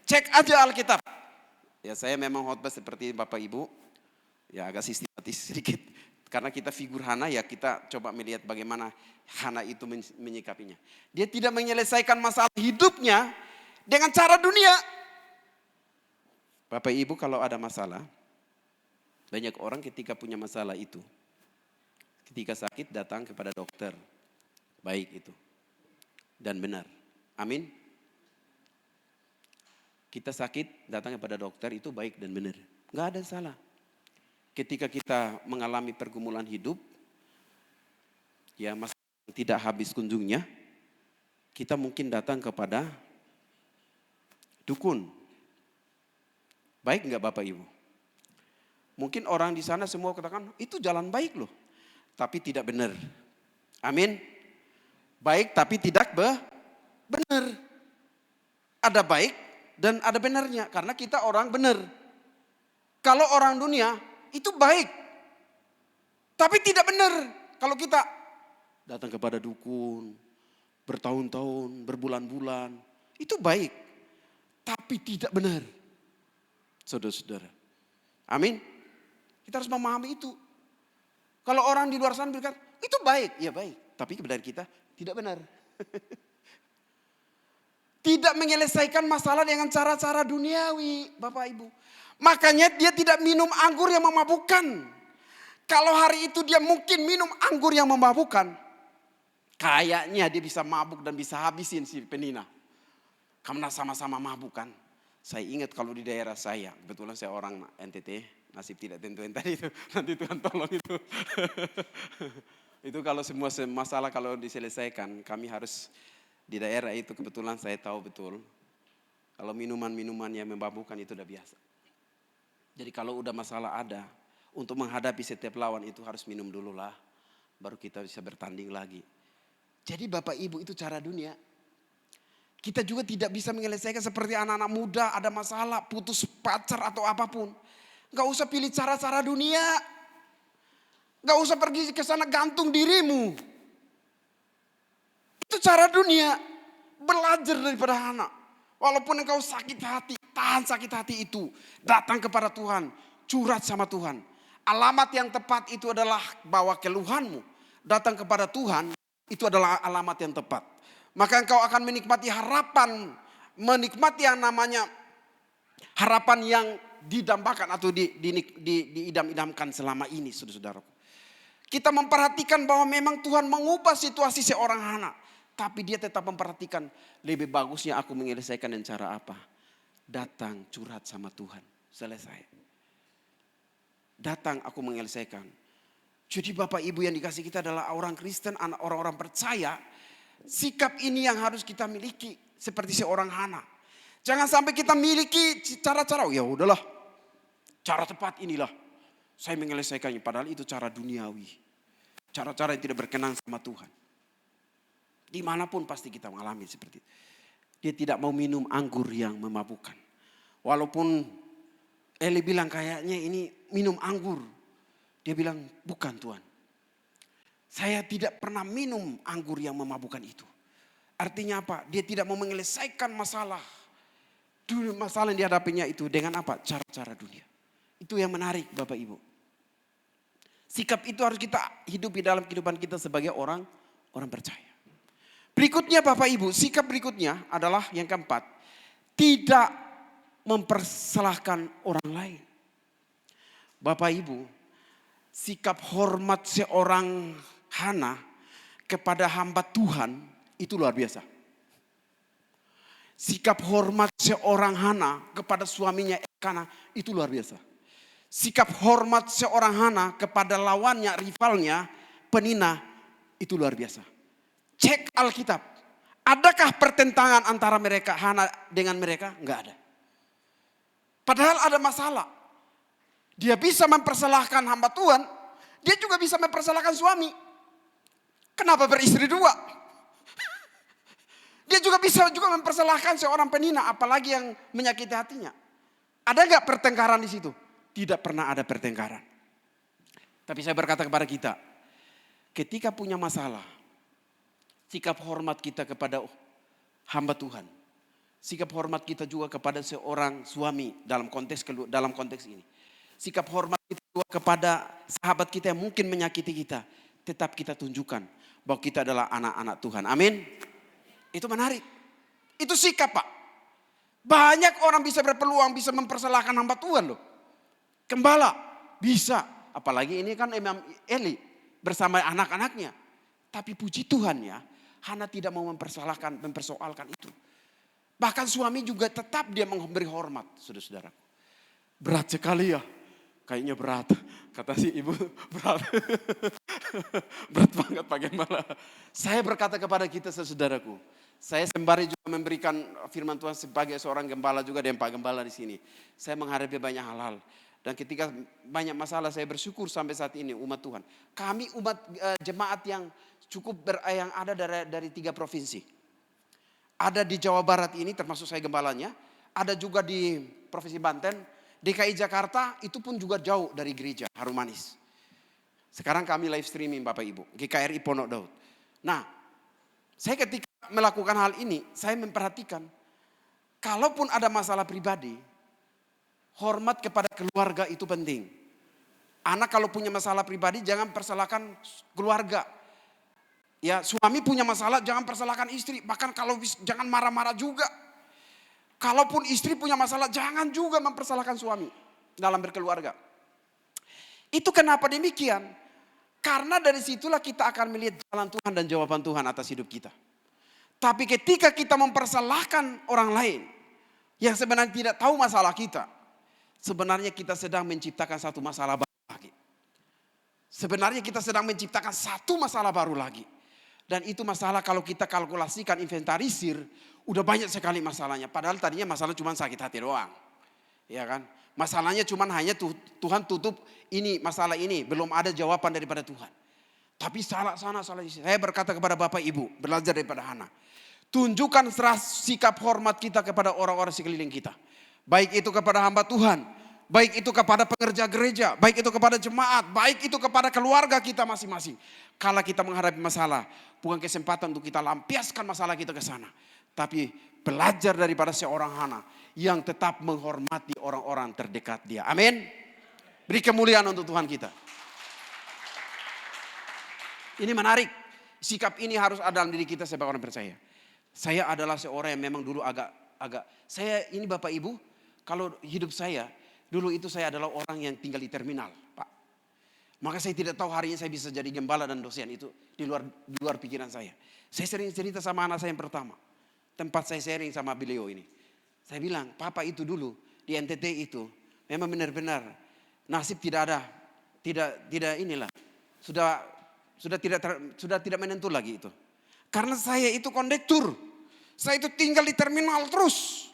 Cek aja Alkitab. Ya saya memang khotbah seperti Bapak Ibu. Ya agak sistematis sedikit. Karena kita figur Hana ya kita coba melihat bagaimana Hana itu menyikapinya. Dia tidak menyelesaikan masalah hidupnya dengan cara dunia. Bapak Ibu kalau ada masalah. Banyak orang ketika punya masalah itu. Ketika sakit datang kepada dokter. Baik itu. Dan benar. Amin. Kita sakit datang kepada dokter itu baik dan benar. Gak ada salah. Ketika kita mengalami pergumulan hidup. Ya masalah tidak habis kunjungnya. Kita mungkin datang kepada dukun. Baik gak Bapak Ibu? Mungkin orang di sana semua katakan itu jalan baik loh. Tapi tidak benar. Amin. Baik tapi tidak benar. Ada baik dan ada benarnya. Karena kita orang benar. Kalau orang dunia itu baik. Tapi tidak benar. Kalau kita datang kepada dukun. Bertahun-tahun, berbulan-bulan. Itu baik. Tapi tidak benar. Saudara-saudara. Amin. Kita harus memahami itu. Kalau orang di luar sana berkata, itu baik. Ya baik. Tapi kebenaran kita tidak benar. Tidak menyelesaikan masalah dengan cara-cara duniawi, Bapak Ibu. Makanya dia tidak minum anggur yang memabukkan. Kalau hari itu dia mungkin minum anggur yang memabukkan. Kayaknya dia bisa mabuk dan bisa habisin si penina. Karena sama-sama mabuk kan. Saya ingat kalau di daerah saya, kebetulan saya orang NTT, Nasib tidak tentu yang tadi itu. Nanti Tuhan tolong itu. Itu kalau semua masalah kalau diselesaikan, kami harus di daerah itu kebetulan saya tahu betul. Kalau minuman-minuman yang memabukkan itu udah biasa. Jadi kalau udah masalah ada, untuk menghadapi setiap lawan itu harus minum dulu lah. Baru kita bisa bertanding lagi. Jadi Bapak Ibu itu cara dunia. Kita juga tidak bisa menyelesaikan seperti anak-anak muda ada masalah, putus pacar atau apapun. Gak usah pilih cara-cara dunia. Gak usah pergi ke sana gantung dirimu. Itu cara dunia. Belajar daripada anak. Walaupun engkau sakit hati, tahan sakit hati itu. Datang kepada Tuhan, curhat sama Tuhan. Alamat yang tepat itu adalah bawa keluhanmu. Datang kepada Tuhan, itu adalah alamat yang tepat. Maka engkau akan menikmati harapan. Menikmati yang namanya harapan yang didambakan atau diidam-idamkan selama ini, saudara-saudara. Kita memperhatikan bahwa memang Tuhan mengubah situasi seorang anak. Tapi dia tetap memperhatikan lebih bagusnya aku menyelesaikan dengan cara apa. Datang curhat sama Tuhan. Selesai. Datang aku menyelesaikan. Jadi Bapak Ibu yang dikasih kita adalah orang Kristen, orang-orang percaya. Sikap ini yang harus kita miliki. Seperti seorang Hana. Jangan sampai kita miliki cara-cara. Ya udahlah. Cara tepat inilah. Saya menyelesaikannya. Padahal itu cara duniawi. Cara-cara yang tidak berkenan sama Tuhan. Dimanapun pasti kita mengalami seperti itu. Dia tidak mau minum anggur yang memabukkan. Walaupun Eli bilang kayaknya ini minum anggur. Dia bilang bukan Tuhan. Saya tidak pernah minum anggur yang memabukkan itu. Artinya apa? Dia tidak mau menyelesaikan masalah. Masalah yang dihadapinya itu dengan apa? Cara-cara dunia. Itu yang menarik Bapak Ibu. Sikap itu harus kita hidupi dalam kehidupan kita sebagai orang percaya. Berikutnya Bapak Ibu, sikap berikutnya adalah yang keempat. Tidak mempersalahkan orang lain. Bapak Ibu, sikap hormat seorang Hana kepada hamba Tuhan itu luar biasa. Sikap hormat seorang Hana kepada suaminya Elkana itu luar biasa. Sikap hormat seorang Hana kepada lawannya, rivalnya, Penina itu luar biasa. Cek Alkitab. Adakah pertentangan antara mereka, Hana dengan mereka? Enggak ada. Padahal ada masalah. Dia bisa mempersalahkan hamba Tuhan. Dia juga bisa mempersalahkan suami. Kenapa beristri dua? Dia juga bisa mempersalahkan seorang Penina. Apalagi yang menyakiti hatinya. Ada enggak pertengkaran di situ? Tidak pernah ada pertengkaran. Tapi saya berkata kepada kita. Ketika punya masalah. Sikap hormat kita kepada hamba Tuhan. Sikap hormat kita juga kepada seorang suami dalam konteks ini. Sikap hormat kita juga kepada sahabat kita yang mungkin menyakiti kita. Tetap kita tunjukkan bahwa kita adalah anak-anak Tuhan. Amin. Itu menarik. Itu sikap Pak. Banyak orang bisa berpeluang bisa mempersalahkan hamba Tuhan loh. Gembala bisa. Apalagi ini kan Imam Eli bersama anak-anaknya. Tapi puji Tuhan ya. Hana tidak mau mempersoalkan itu. Bahkan suami juga tetap dia memberi hormat, saudara-saudaraku. Berat sekali ya. Kayaknya berat. Kata si ibu, berat. Berat banget Pak Gembala. Saya berkata kepada kita saudaraku. Saya sembari juga memberikan firman Tuhan sebagai seorang gembala juga dan Pak Gembala di sini. Saya menghadapi banyak hal-hal. Dan ketika banyak masalah saya bersyukur sampai saat ini umat Tuhan. Kami umat jemaat yang cukup yang ada dari 3 provinsi. Ada di Jawa Barat ini termasuk saya gembalanya. Ada juga di Provinsi Banten. DKI Jakarta itu pun juga jauh dari gereja Harum Manis. Sekarang kami live streaming Bapak Ibu. GKRI Pondok Daud. Nah saya ketika melakukan hal ini saya memperhatikan. Kalaupun ada masalah pribadi. Hormat kepada keluarga itu penting. Anak kalau punya masalah pribadi jangan persalahkan keluarga. Ya, suami punya masalah jangan persalahkan istri. Bahkan kalau jangan marah-marah juga. Kalaupun istri punya masalah jangan juga mempersalahkan suami dalam berkeluarga. Itu kenapa demikian? Karena dari situlah kita akan melihat jalan Tuhan dan jawaban Tuhan atas hidup kita. Tapi ketika kita mempersalahkan orang lain yang sebenarnya tidak tahu masalah kita. sebenarnya kita sedang menciptakan satu masalah baru lagi. Sebenarnya kita sedang menciptakan satu masalah baru lagi. Dan itu masalah kalau kita kalkulasikan, inventarisir, udah banyak sekali masalahnya. Padahal tadinya masalah cuma sakit hati doang. Ya kan? Masalahnya cuma hanya Tuhan tutup ini, masalah ini. Belum ada jawaban daripada Tuhan. Tapi salah sana, salah sini. Saya berkata kepada Bapak Ibu, belajar daripada Hana. Tunjukkan sikap hormat kita kepada orang-orang sekeliling kita. Baik itu kepada hamba Tuhan, baik itu kepada pekerja gereja, baik itu kepada jemaat, baik itu kepada keluarga kita masing-masing. Kalau kita menghadapi masalah, bukan kesempatan untuk kita lampiaskan masalah kita ke sana. Tapi belajar daripada seorang Hana yang tetap menghormati orang-orang terdekat dia. Amin. Beri kemuliaan untuk Tuhan kita. Ini menarik. Sikap ini harus ada dalam diri kita sebagai orang percaya. Saya adalah seorang yang memang dulu agak saya ini Bapak Ibu, kalau hidup saya dulu itu saya adalah orang yang tinggal di terminal, Pak. Maka saya tidak tahu hari ini saya bisa jadi gembala dan dosen, itu di luar pikiran saya. Saya sering cerita sama anak saya yang pertama. Tempat saya sharing sama beliau ini. Saya bilang, Papa itu dulu di NTT itu memang benar-benar nasib tidak ada, tidak inilah. Sudah tidak menentu lagi itu. Karena saya itu kondektur. Saya itu tinggal di terminal terus.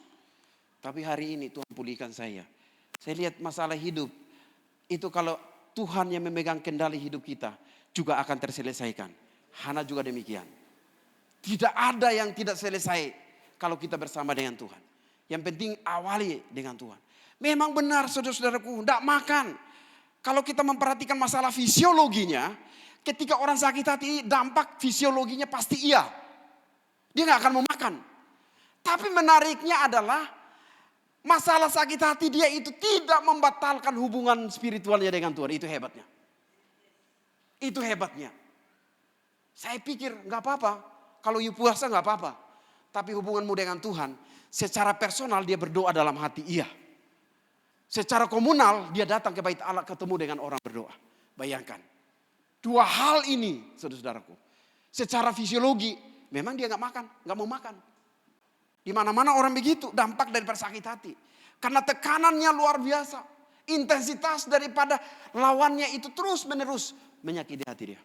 Tapi hari ini Tuhan pulihkan saya. Saya lihat masalah hidup. Itu kalau Tuhan yang memegang kendali hidup kita juga akan terselesaikan. Hana juga demikian. Tidak ada yang tidak selesai kalau kita bersama dengan Tuhan. Yang penting awali dengan Tuhan. Memang benar saudara-saudaraku, tidak makan. Kalau kita memperhatikan masalah fisiologinya, ketika orang sakit hati, dampak fisiologinya pasti iya. Dia nggak akan mau makan. Tapi menariknya adalah masalah sakit hati dia itu tidak membatalkan hubungan spiritualnya dengan Tuhan. Itu hebatnya. Itu hebatnya. Saya pikir nggak apa-apa. Kalau you puasa nggak apa-apa. Tapi hubunganmu dengan Tuhan, secara personal dia berdoa dalam hati, iya. Secara komunal dia datang ke bait Allah ketemu dengan orang berdoa. Bayangkan. Dua hal ini, saudara-saudaraku. Secara fisiologi, memang dia nggak makan, nggak mau makan. Di mana-mana orang begitu, dampak daripada sakit hati. Karena tekanannya luar biasa. Intensitas daripada lawannya itu terus menerus menyakiti hati dia.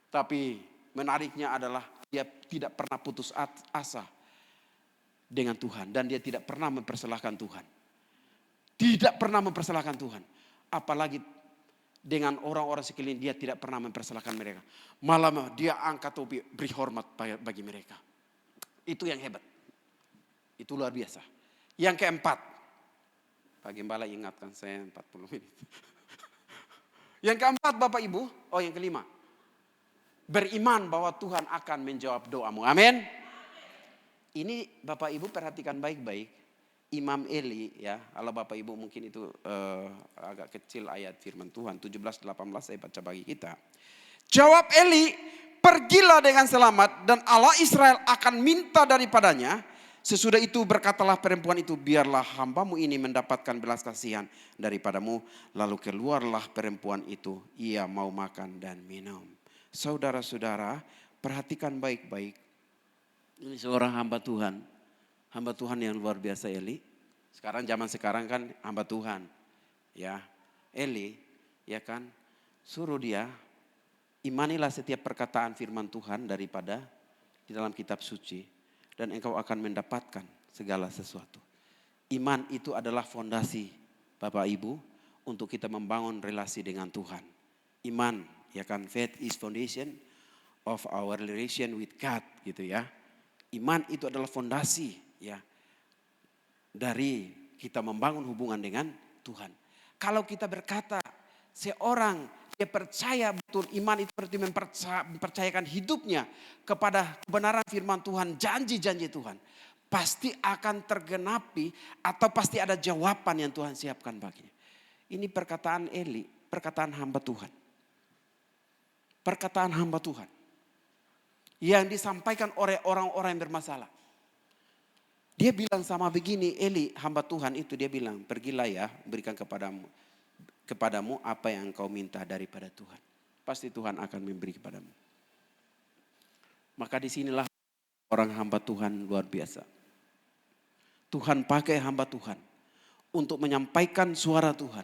Tapi menariknya adalah dia tidak pernah putus asa dengan Tuhan. Dan dia tidak pernah mempersalahkan Tuhan. Tidak pernah mempersalahkan Tuhan. Apalagi dengan orang-orang sekeliling dia tidak pernah mempersalahkan mereka. Malah dia angkat topi beri hormat bagi mereka. Itu yang hebat. Itu luar biasa. Yang keempat. Pak Gembala ingatkan saya 40 menit. Yang keempat Bapak Ibu. Oh yang kelima. Beriman bahwa Tuhan akan menjawab doamu. Amin. Ini Bapak Ibu perhatikan baik-baik. Imam Eli ya. Kalau Bapak Ibu mungkin itu agak kecil ayat firman Tuhan. 17-18 saya baca bagi kita. Jawab Eli, pergilah dengan selamat dan Allah Israel akan minta daripadanya. Sesudah itu berkatalah perempuan itu, biarlah hambamu ini mendapatkan belas kasihan daripadamu. Lalu keluarlah perempuan itu, ia mau makan dan minum. Saudara-saudara, perhatikan baik-baik. Ini seorang hamba Tuhan yang luar biasa Eli. Zaman sekarang kan hamba Tuhan. Ya, Eli, ya kan, suruh dia imanilah setiap perkataan firman Tuhan daripada di dalam kitab suci dan engkau akan mendapatkan segala sesuatu. Iman itu adalah fondasi Bapak Ibu untuk kita membangun relasi dengan Tuhan. Iman, ya kan, faith is foundation of our relation with God gitu ya. Iman itu adalah fondasi ya dari kita membangun hubungan dengan Tuhan. Kalau kita berkata seorang dia percaya betul, iman itu berarti mempercayakan hidupnya kepada kebenaran firman Tuhan, janji-janji Tuhan. Pasti akan tergenapi atau pasti ada jawaban yang Tuhan siapkan baginya. Ini perkataan Eli, perkataan hamba Tuhan. Perkataan hamba Tuhan. Yang disampaikan oleh orang-orang yang bermasalah. Dia bilang sama begini, Eli hamba Tuhan itu dia bilang, pergilah ya berikan kepadamu apa yang kau minta daripada Tuhan. Pasti Tuhan akan memberi kepadamu. Maka disinilah orang hamba Tuhan luar biasa. Tuhan pakai hamba Tuhan untuk menyampaikan suara Tuhan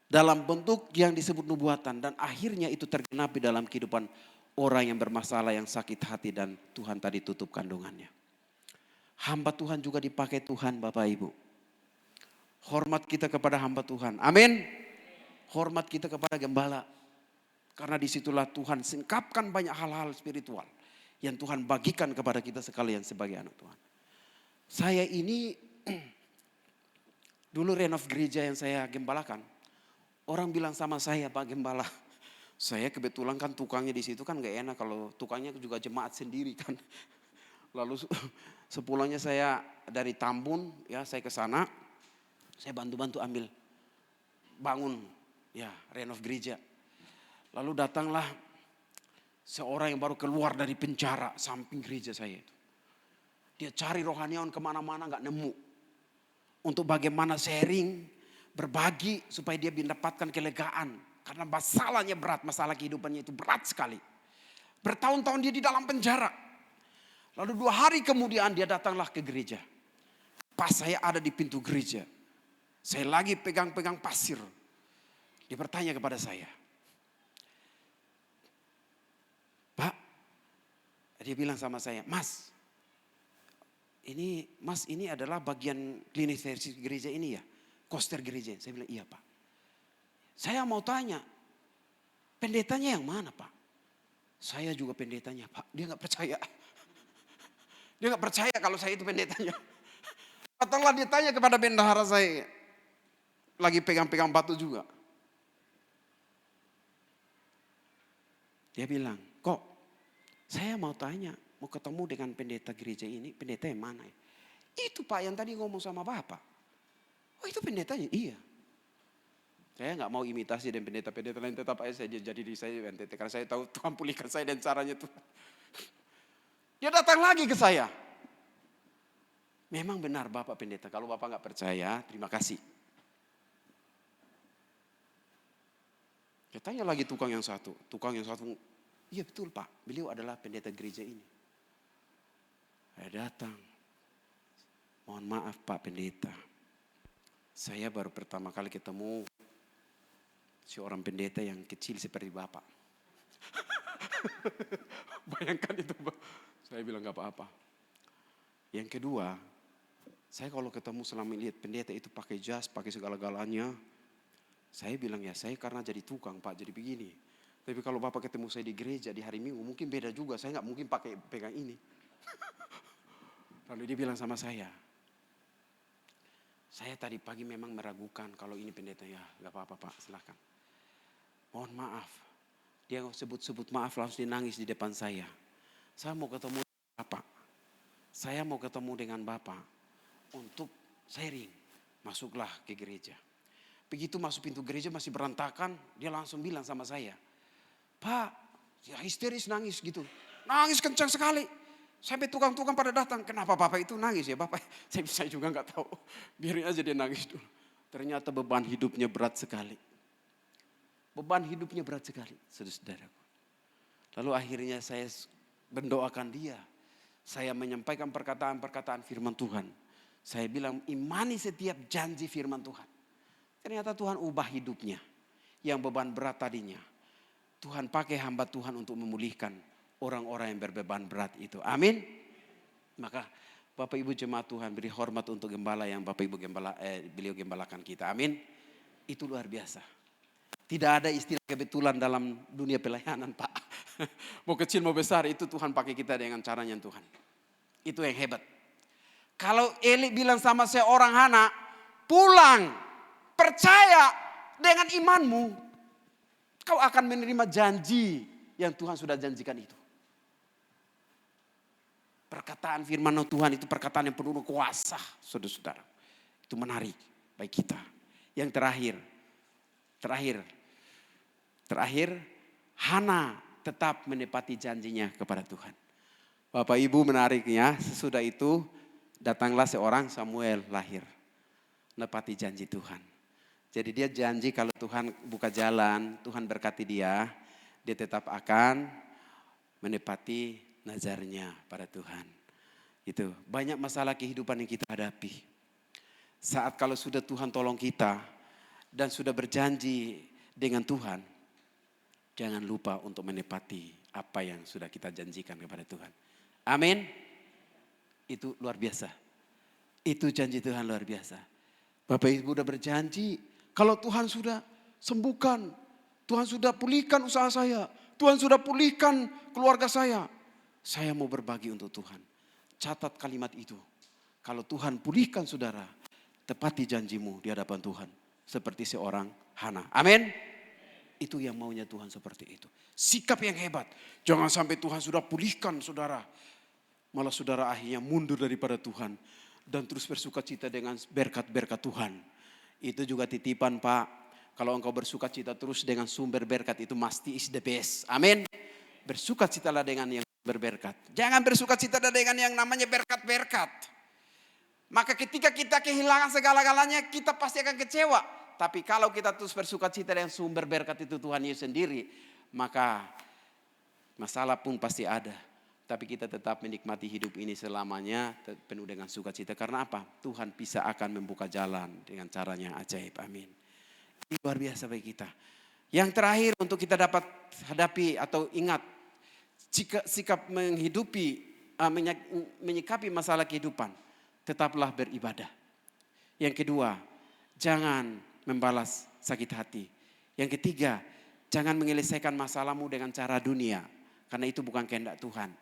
dalam bentuk yang disebut nubuatan, dan akhirnya itu tergenapi dalam kehidupan orang yang bermasalah, yang sakit hati, dan Tuhan tadi tutup kandungannya. Hamba Tuhan juga dipakai Tuhan, Bapak Ibu. Hormat kita kepada hamba Tuhan. Amin. Hormat kita kepada gembala. Karena disitulah Tuhan singkapkan banyak hal-hal spiritual yang Tuhan bagikan kepada kita sekalian sebagai anak Tuhan. Saya ini dulu renov gereja yang saya gembalakan. Orang bilang sama saya, Pak Gembala, saya kebetulan kan tukangnya di situ kan gak enak kalau tukangnya juga jemaat sendiri kan. Lalu sepulangnya saya dari Tambun, ya saya ke sana, saya bantu-bantu ambil bangun, ya renov gereja. Lalu datanglah seorang yang baru keluar dari penjara samping gereja saya itu. Dia cari rohaniawan kemana-mana gak nemu. Untuk bagaimana sharing, berbagi supaya dia mendapatkan kelegaan. Karena masalahnya berat, masalah kehidupannya itu berat sekali. Bertahun-tahun dia di dalam penjara. Lalu 2 hari kemudian dia datanglah ke gereja. Pas saya ada di pintu gereja, saya lagi pegang-pegang pasir. Dia bertanya kepada saya, Pak, dia bilang sama saya, Mas ini adalah bagian klinis versi gereja ini ya, koster gereja. Saya bilang, iya Pak. Saya mau tanya, pendetanya yang mana Pak? Saya juga pendetanya Pak. Dia gak percaya. Dia gak percaya kalau saya itu pendetanya. Datanglah dia tanya kepada bendahara saya, lagi pegang-pegang batu juga. Dia bilang, kok saya mau tanya, mau ketemu dengan pendeta gereja ini, pendeta yang mana ya? Itu Pak yang tadi ngomong sama Bapak. Oh itu pendetanya? Iya. Saya gak mau imitasi dan pendeta-pendeta lain, tetap aja saya jadi diri saya pendeta. Karena saya tahu Tuhan pulihkan saya dan caranya Tuhan. Dia datang lagi ke saya. Memang benar Bapak pendeta, kalau Bapak gak percaya, terima kasih. Dia tanya lagi tukang yang satu, iya betul Pak, beliau adalah pendeta gereja ini. Saya datang, mohon maaf Pak pendeta, saya baru pertama kali ketemu seorang pendeta yang kecil seperti Bapak. Bayangkan itu Pak. Saya bilang gak apa-apa. Yang kedua, saya kalau ketemu selama lihat pendeta itu pakai jas, pakai segala-galanya, saya bilang ya saya karena jadi tukang Pak, jadi begini. Tapi kalau Bapak ketemu saya di gereja di hari Minggu mungkin beda juga, saya gak mungkin pakai pegang ini. Lalu dia bilang sama saya tadi pagi memang meragukan kalau ini pendeta. Ya gak apa-apa Pak, silakan. Mohon maaf. Dia sebut-sebut maaf langsung dia nangis di depan saya. Saya mau ketemu Bapak. Saya mau ketemu dengan Bapak untuk sharing. Masuklah ke gereja. Begitu masuk pintu gereja masih berantakan, dia langsung bilang sama saya, Pak, ya histeris nangis gitu. Nangis kencang sekali. Sampai tukang-tukang pada datang. Kenapa Bapak itu nangis ya Bapak? Saya juga gak tahu. Biarin aja dia nangis dulu. Ternyata beban hidupnya berat sekali. Beban hidupnya berat sekali, saudara-saudaraku. Lalu akhirnya saya mendoakan dia. Saya menyampaikan perkataan-perkataan firman Tuhan. Saya bilang imani setiap janji firman Tuhan. Ternyata Tuhan ubah hidupnya. Yang beban berat tadinya. Tuhan pakai hamba Tuhan untuk memulihkan orang-orang yang berbeban berat itu. Amin. Maka Bapak Ibu jemaat Tuhan beri hormat untuk gembala yang Bapak Ibu beliau gembalakan kita. Amin. Itu luar biasa. Tidak ada istilah kebetulan dalam dunia pelayanan Pak. Mau kecil mau besar itu Tuhan pakai kita dengan caranya Tuhan. Itu yang hebat. Kalau Eli bilang sama seorang anak, pulang. Percaya dengan imanmu, kau akan menerima janji yang Tuhan sudah janjikan itu. Perkataan firman Tuhan itu perkataan yang penuh kuasa, saudara-saudara. Itu menarik bagi kita. Yang terakhir, Hana tetap menepati janjinya kepada Tuhan. Bapak Ibu menariknya, sesudah itu datanglah seorang Samuel lahir. Menepati janji Tuhan. Jadi dia janji kalau Tuhan buka jalan, Tuhan berkati dia tetap akan menepati nazarnya pada Tuhan. Itu banyak masalah kehidupan yang kita hadapi. Saat kalau sudah Tuhan tolong kita dan sudah berjanji dengan Tuhan, jangan lupa untuk menepati apa yang sudah kita janjikan kepada Tuhan. Amin. Itu luar biasa. Itu janji Tuhan luar biasa. Bapak Ibu sudah berjanji, kalau Tuhan sudah sembuhkan, Tuhan sudah pulihkan usaha saya, Tuhan sudah pulihkan keluarga saya mau berbagi untuk Tuhan. Catat kalimat itu. Kalau Tuhan pulihkan saudara, tepati janjimu di hadapan Tuhan. Seperti seorang Hana. Amin. Itu yang maunya Tuhan seperti itu. Sikap yang hebat. Jangan sampai Tuhan sudah pulihkan saudara. Malah saudara akhirnya mundur daripada Tuhan. Dan terus bersuka cita dengan berkat-berkat Tuhan. Itu juga titipan Pak. Kalau engkau bersuka cita terus dengan sumber berkat itu pasti is the best. Amin. Bersuka citalah dengan yang berberkat. Jangan bersuka cita dengan yang namanya berkat-berkat. Maka ketika kita kehilangan segala-galanya kita pasti akan kecewa. Tapi kalau kita terus bersuka cita dengan sumber berkat itu Tuhan Yesus sendiri, maka masalah pun pasti ada. Tapi kita tetap menikmati hidup ini selamanya penuh dengan sukacita. Karena apa? Tuhan bisa akan membuka jalan dengan caranya ajaib. Amin. Ini luar biasa bagi kita. Yang terakhir untuk kita dapat hadapi atau ingat sikap menyikapi masalah kehidupan. Tetaplah beribadah. Yang kedua, jangan membalas sakit hati. Yang ketiga, jangan menyelesaikan masalahmu dengan cara dunia. Karena itu bukan kehendak Tuhan.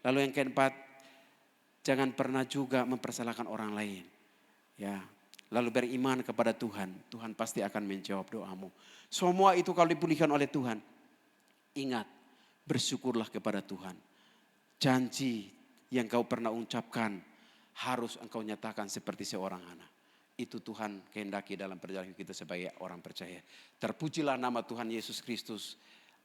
Lalu yang keempat, jangan pernah juga mempersalahkan orang lain. Ya, lalu beriman kepada Tuhan. Tuhan pasti akan menjawab doamu. Semua itu kalau dipulihkan oleh Tuhan. Ingat, bersyukurlah kepada Tuhan. Janji yang kau pernah ucapkan harus engkau nyatakan seperti seorang Hana. Itu Tuhan kehendaki dalam perjalanan hidup kita sebagai orang percaya. Terpujilah nama Tuhan Yesus Kristus,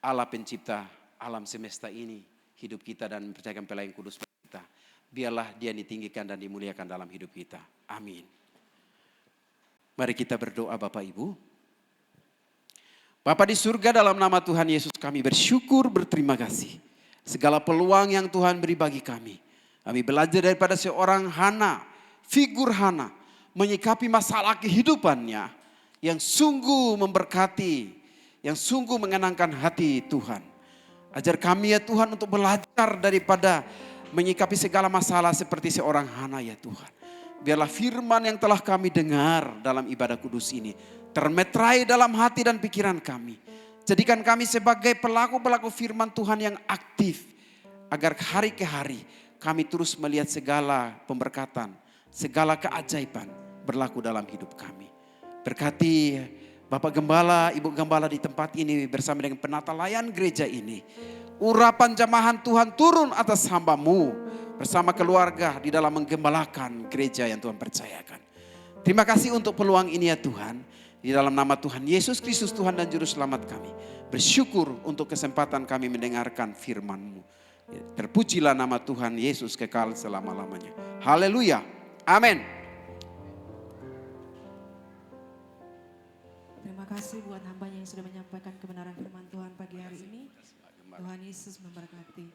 Allah pencipta alam semesta ini, hidup kita dan percayakan pelayan kudus kita. Biarlah dia ditinggikan dan dimuliakan dalam hidup kita. Amin. Mari kita berdoa Bapak Ibu. Bapa di surga, dalam nama Tuhan Yesus kami bersyukur, berterima kasih. Segala peluang yang Tuhan beri bagi kami. Kami belajar daripada seorang Hana, figur Hana, menyikapi masalah kehidupannya yang sungguh memberkati, yang sungguh mengenangkan hati Tuhan. Ajar kami ya Tuhan untuk belajar daripada menyikapi segala masalah seperti seorang Hana ya Tuhan. Biarlah firman yang telah kami dengar dalam ibadah kudus ini termetrai dalam hati dan pikiran kami. Jadikan kami sebagai pelaku-pelaku firman Tuhan yang aktif. Agar hari ke hari kami terus melihat segala pemberkatan, segala keajaiban berlaku dalam hidup kami. Berkati Bapak Gembala, Ibu Gembala di tempat ini bersama dengan penata layan gereja ini. Urapan jamahan Tuhan turun atas hamba-Mu bersama keluarga di dalam menggembalakan gereja yang Tuhan percayakan. Terima kasih untuk peluang ini ya Tuhan. Di dalam nama Tuhan Yesus Kristus Tuhan dan Juru Selamat kami. Bersyukur untuk kesempatan kami mendengarkan firman-Mu. Terpujilah nama Tuhan Yesus kekal selama-lamanya. Haleluya. Amin. Terima kasih buat hambanya yang sudah menyampaikan kebenaran firman Tuhan pagi hari ini. Tuhan Yesus memberkati.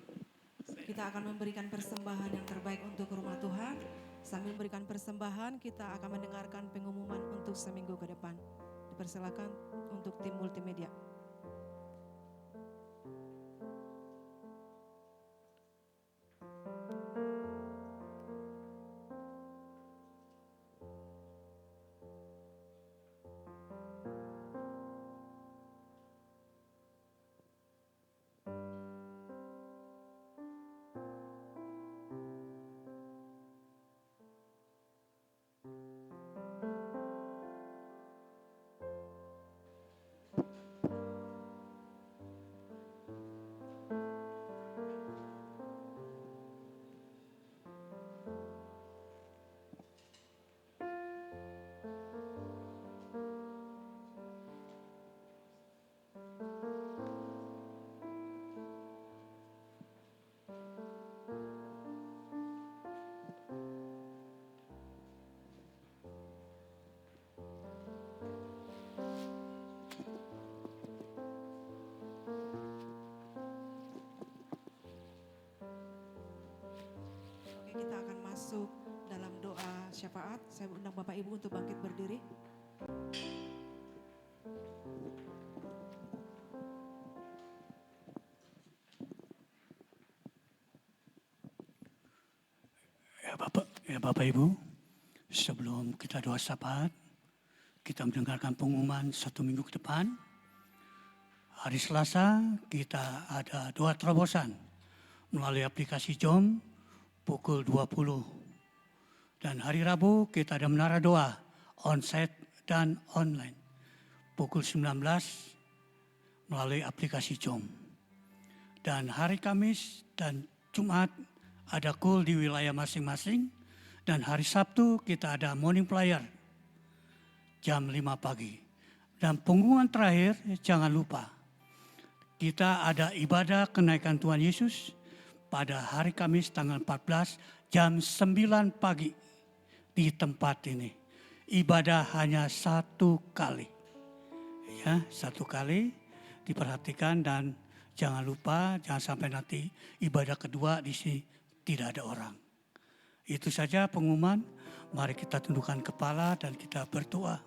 Kita akan memberikan persembahan yang terbaik untuk rumah Tuhan. Sambil memberikan persembahan, kita akan mendengarkan pengumuman untuk seminggu ke depan. Dipersilakan untuk tim multimedia. syafaat. Saya undang Bapak Ibu untuk bangkit berdiri. Bapak Ibu, sebelum kita doa syafaat, kita mendengarkan pengumuman 1 minggu ke depan. Hari Selasa kita ada doa terobosan melalui aplikasi Jom pukul 20. Dan hari Rabu kita ada menara doa onsite dan online pukul 19 melalui aplikasi Jom. Dan hari Kamis dan Jumat ada call di wilayah masing-masing. Dan hari Sabtu kita ada morning prayer jam 5 pagi. Dan pengumuman terakhir jangan lupa, kita ada ibadah kenaikan Tuhan Yesus pada hari Kamis tanggal 14 jam 9 pagi di tempat ini. Ibadah hanya 1 kali. Ya, 1 kali diperhatikan dan jangan lupa, jangan sampai nanti ibadah kedua di sini tidak ada orang. Itu saja pengumuman. Mari kita tundukkan kepala dan kita berdoa.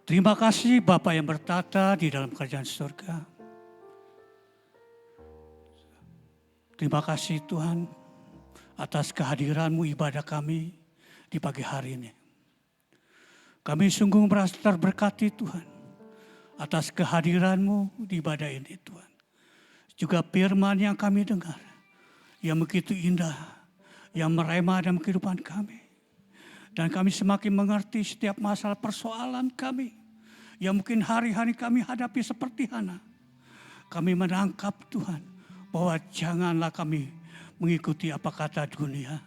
Terima kasih Bapa yang bertata di dalam kerajaan surga. Terima kasih Tuhan atas kehadiran-Mu ibadah kami di pagi hari ini. Kami sungguh merasa terberkati Tuhan atas kehadiran-Mu di ibadah ini Tuhan. Juga firman yang kami dengar yang begitu indah, yang merema dalam kehidupan kami. Dan kami semakin mengerti setiap masalah persoalan kami yang mungkin hari-hari kami hadapi seperti Hana. Kami menangkap Tuhan bahwa janganlah kami mengikuti apa kata dunia.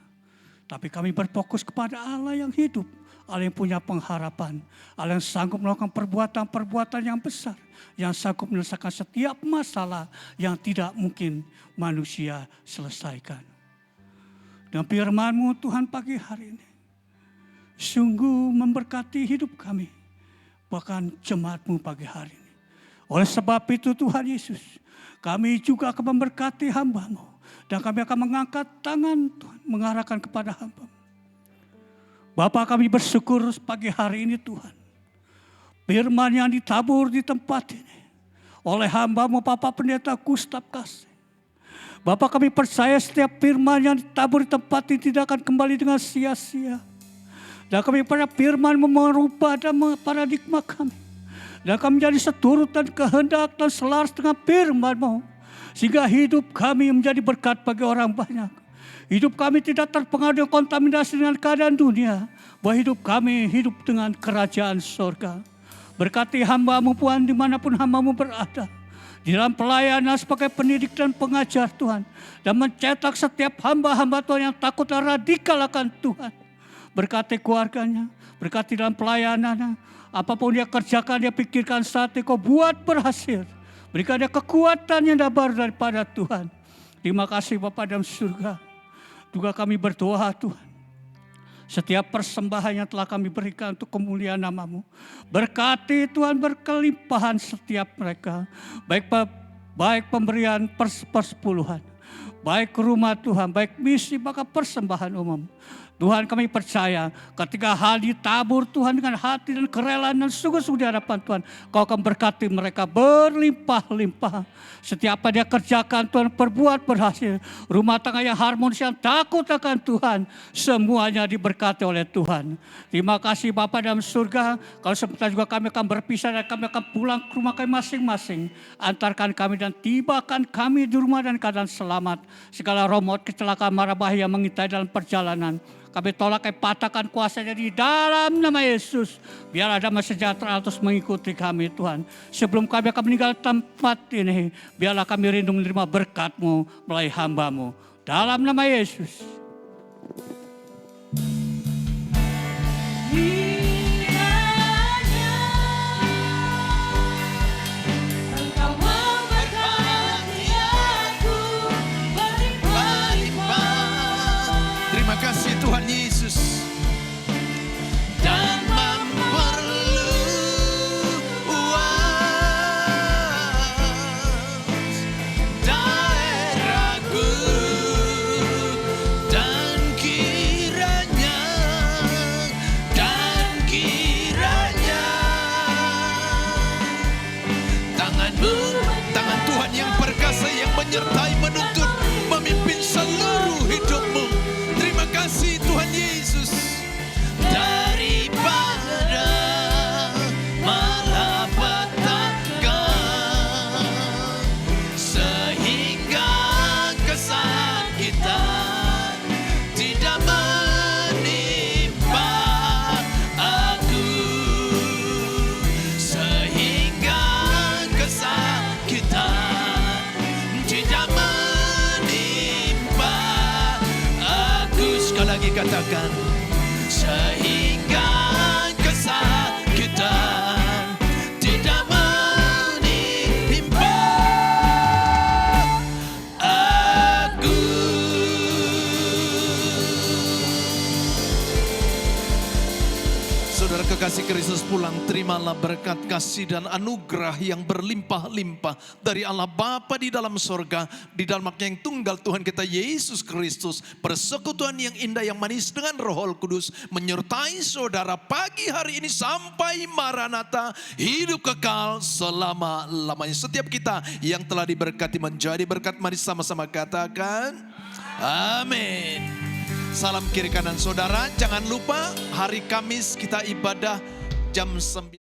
Tapi kami berfokus kepada Allah yang hidup, Allah yang punya pengharapan, Allah yang sanggup melakukan perbuatan-perbuatan yang besar, yang sanggup menyelesaikan setiap masalah yang tidak mungkin manusia selesaikan. Dan firman-Mu Tuhan pagi hari ini sungguh memberkati hidup kami, bahkan jemaat-Mu pagi hari ini. Oleh sebab itu Tuhan Yesus, kami juga akan memberkati hamba-Mu dan kami akan mengangkat tangan Tuhan mengarahkan kepada hamba-Mu. Bapa, kami bersyukur pagi hari ini Tuhan, firman yang ditabur di tempat ini oleh hamba-Mu Bapak Pendeta Gustaf Kasih. Bapak, kami percaya setiap firman yang ditabur di tempat ini tidak akan kembali dengan sia-sia. Dan kami percaya firman merubah dan paradigma kami. Dan kami menjadi seturut dan kehendak dan selaras dengan firman-Mu. Sehingga hidup kami menjadi berkat bagi orang banyak. Hidup kami tidak terpengaruh dengan kontaminasi dengan keadaan dunia. Bahwa hidup kami hidup dengan kerajaan surga. Berkati hamba-Mu Tuhan dimanapun hamba-Mu berada. Di dalam pelayanan sebagai pendidik dan pengajar Tuhan. Dan mencetak setiap hamba-hamba Tuhan yang takut dan radikal akan Tuhan. Berkati keluarganya, berkati dalam pelayanannya. Apapun dia kerjakan, dia pikirkan saat ini Kau buat berhasil. Berikan dia kekuatan yang baru daripada Tuhan. Terima kasih Bapa dalam surga. Juga kami berdoa Tuhan. Setiap persembahan yang telah kami berikan untuk kemuliaan nama-Mu. Berkati Tuhan berkelimpahan setiap mereka. Baik pemberian persepuluhan. Baik rumah Tuhan, baik misi, bahkan persembahan umum. Tuhan kami percaya ketika hal ditabur Tuhan dengan hati dan kerelaan dan sungguh-sungguh di hadapan Tuhan. Kau akan berkati mereka berlimpah-limpah. Setiap apa dia kerjakan Tuhan perbuat berhasil. Rumah tangga yang harmonis yang takut akan Tuhan. Semuanya diberkati oleh Tuhan. Terima kasih Bapa dalam surga. Kalau sebentar juga kami akan berpisah dan kami akan pulang ke rumah kami masing-masing. Antarkan kami dan tibakan kami di rumah dan keadaan selamat. Segala roh maut, kecelakaan, mara bahaya mengintai dalam perjalanan. Kami tolak, kami patahkan kuasanya di dalam nama Yesus. Biar ada sejahtera terus mengikuti kami Tuhan. Sebelum kami akan meninggal tempat ini, biarlah kami rindu menerima berkat-Mu melalui hamba-Mu. Dalam nama Yesus. Terima kasih Tuhan Yesus. Dan memperluas daerahku dan kita katakan, sehingga kesakitan tidak menimpa aku. Saudara kekasih Kristus, pulang terimalah berkat kasih dan anugerah yang berlimpah-limpah dari Allah Bapa di dalam sorga, di dalam Anaknya yang tunggal Tuhan kita Yesus Kristus. Persekutuan yang indah yang manis dengan Roh Kudus menyertai saudara pagi hari ini sampai Maranatha, hidup kekal selama-lamanya. Setiap kita yang telah diberkati menjadi berkat, mari sama-sama katakan amin. Salam kiri kanan saudara, jangan lupa hari Kamis kita ibadah jam 9.